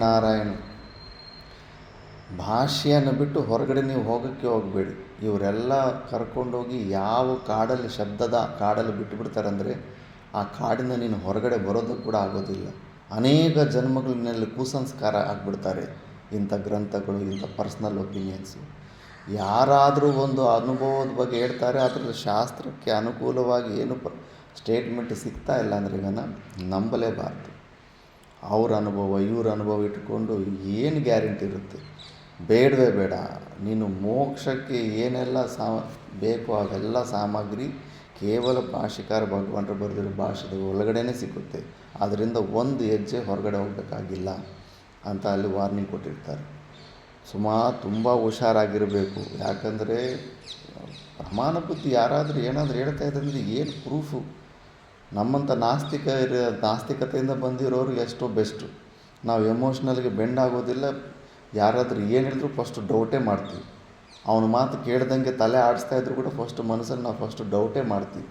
ನಾರಾಯಣ ಭಾಷೆಯನ್ನು ಬಿಟ್ಟು ಹೊರಗಡೆ ನೀವು ಹೋಗೋಕ್ಕೆ ಹೋಗಬೇಡಿ. ಇವರೆಲ್ಲ ಕರ್ಕೊಂಡೋಗಿ ಯಾವ ಕಾಡಲ್ಲಿ ಕಾಡಲ್ಲಿ ಬಿಟ್ಟುಬಿಡ್ತಾರೆ ಅಂದರೆ ಆ ಕಾಡಿನ ನೀನು ಹೊರಗಡೆ ಬರೋದಕ್ಕೆ ಕೂಡ ಆಗೋದಿಲ್ಲ. ಅನೇಕ ಜನ್ಮಗಳಿನಲ್ಲಿ ಕುಸಂಸ್ಕಾರ ಆಗಿಬಿಡ್ತಾರೆ ಇಂಥ ಗ್ರಂಥಗಳು, ಇಂಥ ಪರ್ಸ್ನಲ್ ಒಪಿನಿಯನ್ಸು. ಯಾರಾದರೂ ಒಂದು ಅನುಭವದ ಬಗ್ಗೆ ಹೇಳ್ತಾರೆ, ಅದರಲ್ಲಿ ಶಾಸ್ತ್ರಕ್ಕೆ ಅನುಕೂಲವಾಗಿ ಏನು ಸ್ಟೇಟ್ಮೆಂಟ್ ಸಿಗ್ತಾ ಇಲ್ಲ ಅಂದರೆ ನಂಬಲೇಬಾರ್ದು. ಅವ್ರ ಅನುಭವ ಇವ್ರ ಅನುಭವ ಇಟ್ಕೊಂಡು ಏನು ಗ್ಯಾರಂಟಿ ಇರುತ್ತೆ? ಬೇಡವೇ ಬೇಡ. ನೀನು ಮೋಕ್ಷಕ್ಕೆ ಏನೆಲ್ಲ ಬೇಕೋ ಅವೆಲ್ಲ ಸಾಮಗ್ರಿ ಕೇವಲ ಭಾಷಿಕಾರ ಭಗವಂತರು ಬರೆದಿರೋ ಭಾಷೆದ ಒಳಗಡೆನೇ ಸಿಗುತ್ತೆ. ಅದರಿಂದ ಒಂದು ಹೆಜ್ಜೆ ಹೊರಗಡೆ ಹೋಗಬೇಕಾಗಿಲ್ಲ ಅಂತ ಅಲ್ಲಿ ವಾರ್ನಿಂಗ್ ಕೊಟ್ಟಿರ್ತಾರೆ. ತುಂಬ ಹುಷಾರಾಗಿರಬೇಕು. ಯಾಕಂದರೆ ಪ್ರಮಾಣ ಬುದ್ಧಿ ಯಾರಾದರೂ ಏನಾದರೂ ಹೇಳ್ತಾ ಇದ್ದಂದರೆ ಏನು ಪ್ರೂಫು? ನಮ್ಮಂಥ ನಾಸ್ತಿಕತೆಯಿಂದ ಬಂದಿರೋರು ಎಷ್ಟೋ ಬೆಸ್ಟು. ನಾವು ಎಮೋಷ್ನಲ್ಗೆ ಬೆಂಡ್ ಆಗೋದಿಲ್ಲ. ಯಾರಾದರೂ ಏನು ಹೇಳಿದ್ರು ಫಸ್ಟು ಡೌಟೇ ಮಾಡ್ತೀವಿ. ಅವನ ಮಾತು ಕೇಳ್ದಂಗೆ ತಲೆ ಆಡಿಸ್ತಾ ಇದ್ರು ಕೂಡ ಮನಸ್ಸಲ್ಲಿ ನಾವು ಫಸ್ಟು ಡೌಟೇ ಮಾಡ್ತೀವಿ.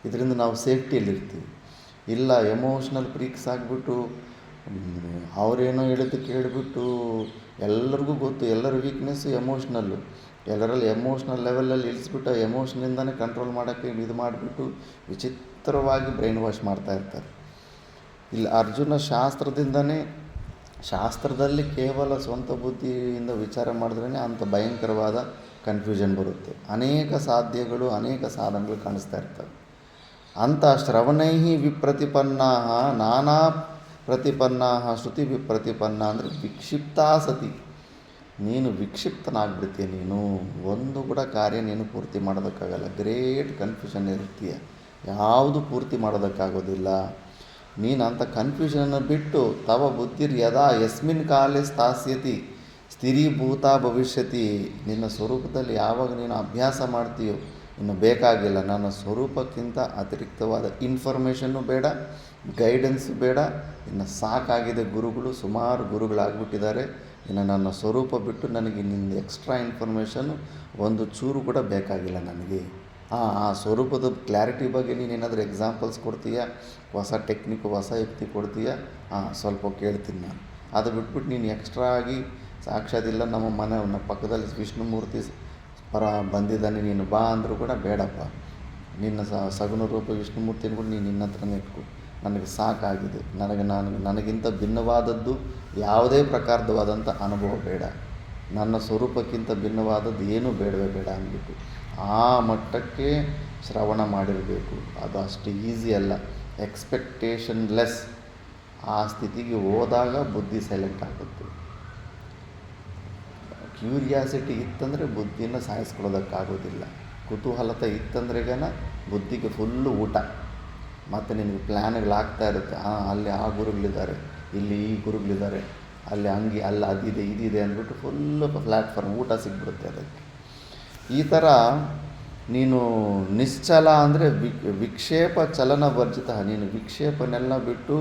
ಇದರಿಂದ ನಾವು ಸೇಫ್ಟಿಯಲ್ಲಿರ್ತೀವಿ. ಇಲ್ಲ ಎಮೋಷ್ನಲ್ ಫ್ರೀಕ್ಸ್ ಆಗಿಬಿಟ್ಟು ಅವರೇನೋ ಹೇಳಿದ್ದು ಕೇಳಿಬಿಟ್ಟು, ಎಲ್ಲರಿಗೂ ಗೊತ್ತು ಎಲ್ಲರ ವೀಕ್ನೆಸ್ಸು ಎಮೋಷ್ನಲ್ಲು, ಎಲ್ಲರಲ್ಲಿ ಎಮೋಷ್ನಲ್ ಲೆವೆಲಲ್ಲಿ ಇಳಿಸ್ಬಿಟ್ಟು ಎಮೋಷ್ನಿಂದನೇ ಕಂಟ್ರೋಲ್ ಮಾಡೋಕ್ಕೆ ಇದು ಮಾಡಿಬಿಟ್ಟು ವಿಚಿತ್ರವಾಗಿ ಬ್ರೈನ್ ವಾಶ್ ಮಾಡ್ತಾಯಿರ್ತಾರೆ. ಇಲ್ಲಿ ಅರ್ಜುನ ಶಾಸ್ತ್ರದಲ್ಲಿ ಕೇವಲ ಸ್ವಂತ ಬುದ್ಧಿಯಿಂದ ವಿಚಾರ ಮಾಡಿದ್ರೇ ಅಂಥ ಭಯಂಕರವಾದ ಕನ್ಫ್ಯೂಷನ್ ಬರುತ್ತೆ. ಅನೇಕ ಸಾಧ್ಯಗಳು, ಅನೇಕ ಸಾಧನಗಳು ಕಾಣಿಸ್ತಾ ಇರ್ತವೆ. ಅಂಥ ಶ್ರವಣೈ ವಿಪ್ರತಿಪನ್ನಾ ನಾನಾ ಪ್ರತಿಪನ್ನಾ ಶ್ರುತಿ ವಿಪ್ರತಿಪನ್ನ ಅಂದರೆ ವಿಕ್ಷಿಪ್ತಾ ಸತಿ, ನೀನು ವಿಕ್ಷಿಪ್ತನಾಗ್ಬಿಡ್ತೀಯ. ನೀನು ಒಂದು ಕೂಡ ಕಾರ್ಯ ನೀನು ಪೂರ್ತಿ ಮಾಡೋದಕ್ಕಾಗಲ್ಲ. ಗ್ರೇಟ್ ಕನ್ಫ್ಯೂಷನ್ ಇರ್ತೀಯ, ಯಾವುದು ಪೂರ್ತಿ ಮಾಡೋದಕ್ಕಾಗೋದಿಲ್ಲ. ನೀನು ಅಂಥ ಕನ್ಫ್ಯೂಷನನ್ನು ಬಿಟ್ಟು ತವ ಬುದ್ಧಿರ್ ಯದಾ ಯಸ್ಮಿನ್ ಕಾಲೇ ಸ್ಥಾಸ್ಯತಿ ಸ್ಥಿರೀಭೂತ ಭವಿಷ್ಯತಿ, ನಿನ್ನ ಸ್ವರೂಪದಲ್ಲಿ ಯಾವಾಗ ನೀನು ಅಭ್ಯಾಸ ಮಾಡ್ತೀಯೋ ಇನ್ನು ಬೇಕಾಗಿಲ್ಲ. ನನ್ನ ಸ್ವರೂಪಕ್ಕಿಂತ ಅತಿರಿಕ್ತವಾದ ಇನ್ಫಾರ್ಮೇಷನ್ನು ಬೇಡ, ಗೈಡೆನ್ಸು ಬೇಡ. ಇನ್ನು ಸಾಕಾಗಿದೆ. ಸುಮಾರು ಗುರುಗಳಾಗ್ಬಿಟ್ಟಿದ್ದಾರೆ. ಇನ್ನು ನನ್ನ ಸ್ವರೂಪ ಬಿಟ್ಟು ನನಗೆ ನಿನ್ನ ಎಕ್ಸ್ಟ್ರಾ ಇನ್ಫಾರ್ಮೇಷನ್ನು ಒಂದು ಚೂರು ಕೂಡ ಬೇಕಾಗಿಲ್ಲ ನನಗೆ. ಆ ಸ್ವರೂಪದ ಕ್ಲಾರಿಟಿ ಬಗ್ಗೆ ನೀನೇನಾದರೂ ಎಕ್ಸಾಂಪಲ್ಸ್ ಕೊಡ್ತೀಯಾ, ಹೊಸ ಟೆಕ್ನಿಕ್, ಹೊಸ ಯುಕ್ತಿ ಕೊಡ್ತೀಯಾ, ಸ್ವಲ್ಪ ಕೇಳ್ತೀನಿ ನಾನು. ಅದು ಬಿಟ್ಬಿಟ್ಟು ನೀನು ಎಕ್ಸ್ಟ್ರಾ ಆಗಿ ಸಾಕ್ಷಾತ್ತಿಲ್ಲ ನಮ್ಮ ಪಕ್ಕದಲ್ಲಿ ವಿಷ್ಣುಮೂರ್ತಿ ಬಂದಿದ್ದಾನೆ, ನೀನು ಬಾ ಅಂದರೂ ಕೂಡ ಬೇಡಪ್ಪ. ನಿನ್ನ ಸಗುಣ ರೂಪ ವಿಷ್ಣುಮೂರ್ತಿನ ಕೂಡ ನೀನು ನಿನ್ನ ಹತ್ರನೇ ಇಟ್ಕೊ. ನನಗೆ ಸಾಕಾಗಿದೆ. ನನಗಿಂತ ಭಿನ್ನವಾದದ್ದು ಯಾವುದೇ ಪ್ರಕಾರವಾದಂಥ ಅನುಭವ ಬೇಡ. ನನ್ನ ಸ್ವರೂಪಕ್ಕಿಂತ ಭಿನ್ನವಾದದ್ದು ಏನೂ ಬೇಡವೇ ಬೇಡ ಅಂದ್ಬಿಟ್ಟು ಆ ಮಟ್ಟಕ್ಕೆ ಶ್ರವಣ ಮಾಡಿರಬೇಕು. ಅದು ಅಷ್ಟು ಈಸಿ ಅಲ್ಲ. ಎಕ್ಸ್ಪೆಕ್ಟೇಷನ್ ಲೆಸ್ ಆ ಸ್ಥಿತಿಗೆ ಹೋದಾಗ ಬುದ್ಧಿ ಸೈಲೆಂಟ್ ಆಗುತ್ತೆ. ಕ್ಯೂರಿಯಾಸಿಟಿ ಇತ್ತಂದರೆ ಬುದ್ಧಿನ ಸಾಯಿಸ್ಕೊಳ್ಳೋದಕ್ಕಾಗೋದಿಲ್ಲ. ಕುತೂಹಲತೆ ಇತ್ತಂದ್ರೆಗನ ಬುದ್ಧಿಗೆ ಫುಲ್ಲು ಊಟ. ಮತ್ತು ನಿನಗೆ ಪ್ಲ್ಯಾನ್ಗಳಾಗ್ತಾ ಇರುತ್ತೆ. ಅಲ್ಲಿ ಆ ಗುರುಗಳಿದ್ದಾರೆ, ಇಲ್ಲಿ ಈ ಗುರುಗಳಿದ್ದಾರೆ, ಅಲ್ಲಿ ಹಂಗೆ ಅಲ್ಲಿ ಅದಿದೆ ಇದಿದೆ ಅಂದ್ಬಿಟ್ಟು ಫುಲ್ಲು ಪ್ಲ್ಯಾಟ್ಫಾರ್ಮ್ ಊಟ ಸಿಗ್ಬಿಡುತ್ತೆ ಅದಕ್ಕೆ. ಈ ಥರ ನೀನು ನಿಶ್ಚಲ ಅಂದರೆ ವಿಕ್ಷೇಪ ಚಲನ ವರ್ಜಿತ. ನೀನು ವಿಕ್ಷೇಪನೆಲ್ಲ ಬಿಟ್ಟು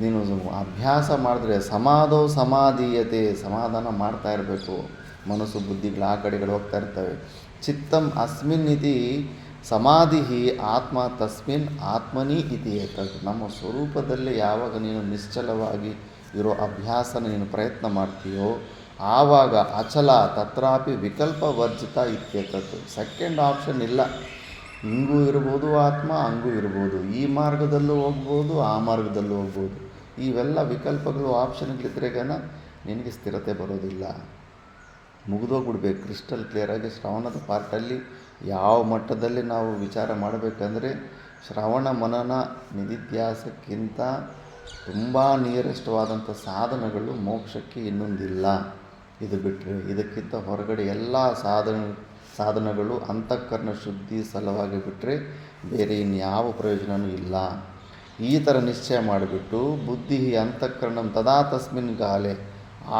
ನೀನು ಅಭ್ಯಾಸ ಮಾಡಿದ್ರೆ ಸಮಾಧೀಯತೆ, ಸಮಾಧಾನ ಮಾಡ್ತಾ ಇರಬೇಕು. ಮನಸ್ಸು ಬುದ್ಧಿಗಳು ಆ ಕಡೆಗಳು ಹೋಗ್ತಾ ಇರ್ತವೆ. ಚಿತ್ತಂ ಅಸ್ಮಿನ್ ಇತಿ ಸಮಾಧಿ ಆತ್ಮ ತಸ್ಮಿನ್ ಆತ್ಮನಿ ಇತಿ ಏತದ್. ನಮ್ಮ ಸ್ವರೂಪದಲ್ಲಿ ಯಾವಾಗ ನೀನು ನಿಶ್ಚಲವಾಗಿ ಇರೋ ಅಭ್ಯಾಸನ ನೀನು ಪ್ರಯತ್ನ ಮಾಡ್ತೀಯೋ ಆವಾಗ ಅಚಲ ತತ್ರಾಪಿ ವಿಕಲ್ಪ ವರ್ಜಿತ ಇತ್ಯೇತದ್ದು. ಸೆಕೆಂಡ್ ಆಪ್ಷನ್ ಇಲ್ಲ. ಹಿಂಗೂ ಇರ್ಬೋದು ಆತ್ಮ, ಹಂಗೂ ಇರ್ಬೋದು, ಈ ಮಾರ್ಗದಲ್ಲೂ ಹೋಗ್ಬೋದು, ಆ ಮಾರ್ಗದಲ್ಲೂ ಹೋಗ್ಬೋದು. ಇವೆಲ್ಲ ವಿಕಲ್ಪಗಳು ಆಪ್ಷನ್ಗಳಿದ್ರೆಗನ ನಿನಗೆ ಸ್ಥಿರತೆ ಬರೋದಿಲ್ಲ. ಮುಗಿದೋಗ್ಬಿಡ್ಬೇಕು. ಕ್ರಿಸ್ಟಲ್ ಕ್ಲಿಯರಾಗಿ ಶ್ರವಣದ ಪಾರ್ಟಲ್ಲಿ ಯಾವ ಮಟ್ಟದಲ್ಲಿ ನಾವು ವಿಚಾರ ಮಾಡಬೇಕಂದ್ರೆ ಶ್ರವಣ ಮನನ ನಿಧಿಧ್ಯಾಸಕ್ಕಿಂತ ತುಂಬ ನಿಯರೆಸ್ಟವಾದಂಥ ಸಾಧನಗಳು ಮೋಕ್ಷಕ್ಕೆ ಇನ್ನೊಂದಿಲ್ಲ. ಇದು ಬಿಟ್ಟರೆ ಇದಕ್ಕಿಂತ ಹೊರಗಡೆ ಎಲ್ಲ ಸಾಧನಗಳು ಅಂತಃಕರಣ ಶುದ್ಧಿ ಸಲುವಾಗಿ ಬಿಟ್ಟರೆ ಬೇರೆ ಇನ್ಯಾವ ಪ್ರಯೋಜನವೂ ಇಲ್ಲ. ಈ ಥರ ನಿಶ್ಚಯ ಮಾಡಿಬಿಟ್ಟು ಬುದ್ಧಿ ಅಂತಃಕರಣಂ ತದಾ ತಸ್ಮಿನ್ ಕಾಲೆ,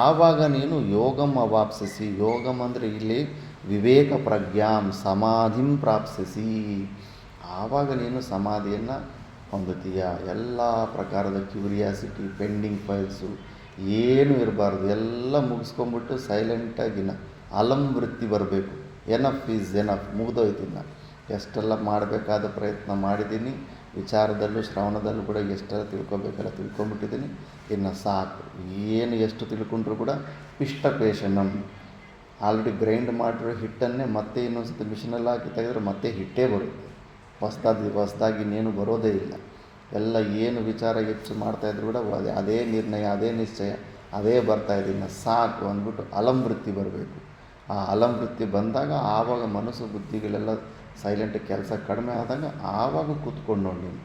ಆವಾಗ ನೀನು ಯೋಗಂ ಅವಾಪ್ಸಿಸಿ. ಯೋಗಂ ಅಂದರೆ ಇಲ್ಲಿ ವಿವೇಕ ಪ್ರಜ್ಞಾಂ ಸಮಾಧಿಂ ಪ್ರಾಪ್ಸಿಸಿ. ಆವಾಗ ನೀನು ಸಮಾಧಿಯನ್ನು ಹೊಂದುತ್ತೀಯ. ಎಲ್ಲ ಪ್ರಕಾರದ ಕ್ಯೂರಿಯಾಸಿಟಿ, ಪೆಂಡಿಂಗ್ ಫೈಲ್ಸು ಏನೂ ಇರಬಾರ್ದು. ಎಲ್ಲ ಮುಗಿಸ್ಕೊಂಬಿಟ್ಟು ಸೈಲೆಂಟಾಗಿನ ಅಲಂ ವೃತ್ತಿ ಬರಬೇಕು. ಎನಫ್ ಈಸ್ ಎನಫ್, ಮುಗಿದೋಯ್ತಿನ್ನ. ಎಷ್ಟೆಲ್ಲ ಮಾಡಬೇಕಾದ ಪ್ರಯತ್ನ ಮಾಡಿದ್ದೀನಿ. ವಿಚಾರದಲ್ಲೂ ಶ್ರವಣದಲ್ಲೂ ಕೂಡ ಎಷ್ಟೆಲ್ಲ ತಿಳ್ಕೊಬೇಕೆಲ್ಲ ತಿಳ್ಕೊಂಬಿಟ್ಟಿದ್ದೀನಿ. ಇನ್ನು ಸಾಕು. ಏನು ಎಷ್ಟು ತಿಳ್ಕೊಂಡ್ರೂ ಕೂಡ ಪಿಷ್ಟಪೇಷಣಂ. ಆಲ್ರೆಡಿ ಗ್ರೈಂಡ್ ಮಾಡಿರೋ ಹಿಟ್ಟನ್ನೇ ಮತ್ತೆ ಇನ್ನೊಂದ್ಸತಿ ಮಿಷಿನಲ್ಲಿ ಹಾಕಿ ತೆಗೆದ್ರೆ ಮತ್ತೆ ಹಿಟ್ಟೇ ಬರುತ್ತೆ. ಹೊಸ್ದಾಗಿ ಇನ್ನೇನು ಬರೋದೇ ಇಲ್ಲ. ಎಲ್ಲ ಏನು ವಿಚಾರ ಹೆಚ್ಚು ಮಾಡ್ತಾಯಿದ್ರು ಕೂಡ ಅದೇ ನಿರ್ಣಯ, ಅದೇ ನಿಶ್ಚಯ, ಅದೇ ಬರ್ತಾಯಿದೆ. ಇನ್ನು ಸಾಕು ಅಂದ್ಬಿಟ್ಟು ಅಲಂವೃತ್ತಿ ಬರಬೇಕು. ಆ ಅಲಂವೃತ್ತಿ ಬಂದಾಗ ಆವಾಗ ಮನಸ್ಸು ಬುದ್ಧಿಗಳೆಲ್ಲ ಸೈಲೆಂಟ್, ಕೆಲಸ ಕಡಿಮೆ ಆದಾಗ ಆವಾಗ ಕೂತ್ಕೊಂಡು ನೋಡಿ. ನೀನು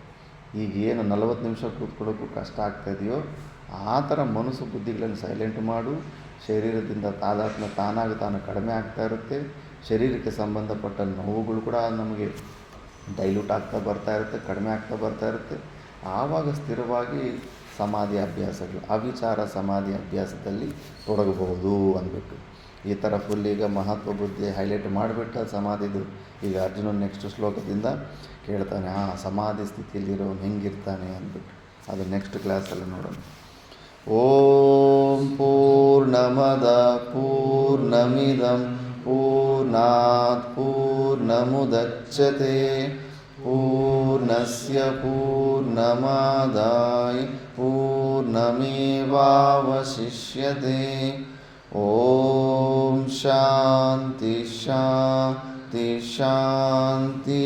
ಈಗೇನು 40 ನಿಮಿಷ ಕೂತ್ಕೊಳ್ಳೋಕ್ಕೂ ಕಷ್ಟ ಆಗ್ತಾಯಿದೆಯೋ ಆ ಥರ ಮನಸ್ಸು ಬುದ್ಧಿಗಳನ್ನು ಸೈಲೆಂಟ್ ಮಾಡು. ಶರೀರದಿಂದ ತಾದಾತ್ಮ್ಯ ತಾನು ಕಡಿಮೆ ಆಗ್ತಾ ಇರುತ್ತೆ. ಶರೀರಕ್ಕೆ ಸಂಬಂಧಪಟ್ಟ ನೋವುಗಳು ಕೂಡ ನಮಗೆ ಡೈಲ್ಯೂಟ್ ಆಗ್ತಾ ಬರ್ತಾ ಇರುತ್ತೆ, ಕಡಿಮೆ ಆಗ್ತಾ ಬರ್ತಾ ಇರುತ್ತೆ. ಆವಾಗ ಸ್ಥಿರವಾಗಿ ಸಮಾಧಿ ಅಭ್ಯಾಸಗಳು, ಅವಿಚಾರ ಸಮಾಧಿ ಅಭ್ಯಾಸದಲ್ಲಿ ತೊಡಗಬಹುದು ಅಂದ್ಬಿಟ್ಟು. ಈ ಥರ ಫುಲ್ ಈಗ ಮಹತ್ವ ಬುದ್ಧಿ ಹೈಲೈಟ್ ಮಾಡಿಬಿಟ್ಟ ಸಮಾಧಿದು. ಈಗ ಅರ್ಜುನನ ನೆಕ್ಸ್ಟ್ ಶ್ಲೋಕದಿಂದ ಕೇಳ್ತಾನೆ, ಸಮಾಧಿ ಸ್ಥಿತಿಯಲ್ಲಿರೋನು ಹೆಂಗಿರ್ತಾನೆ ಅಂದ್ಬಿಟ್ಟು. ಅದು ನೆಕ್ಸ್ಟ್ ಕ್ಲಾಸಲ್ಲಿ ನೋಡೋಣ. ಓಂ ಪೂರ್ಣಮದ ಪೂರ್ಣಮಿದಂ ಪೂರ್ಣಾತ್ ಪೂರ್ಣಮುದಚ್ಯತೆ ಪೂರ್ಣಸ್ಯ ಪೂರ್ಣಮಾದಾಯ ಪೂರ್ಣಮೇವಾವಶಿಷ್ಯತೆ. ಓಂ ಶಾಂತಿ ಶಾಂತಿ ಶಾಂತಿ.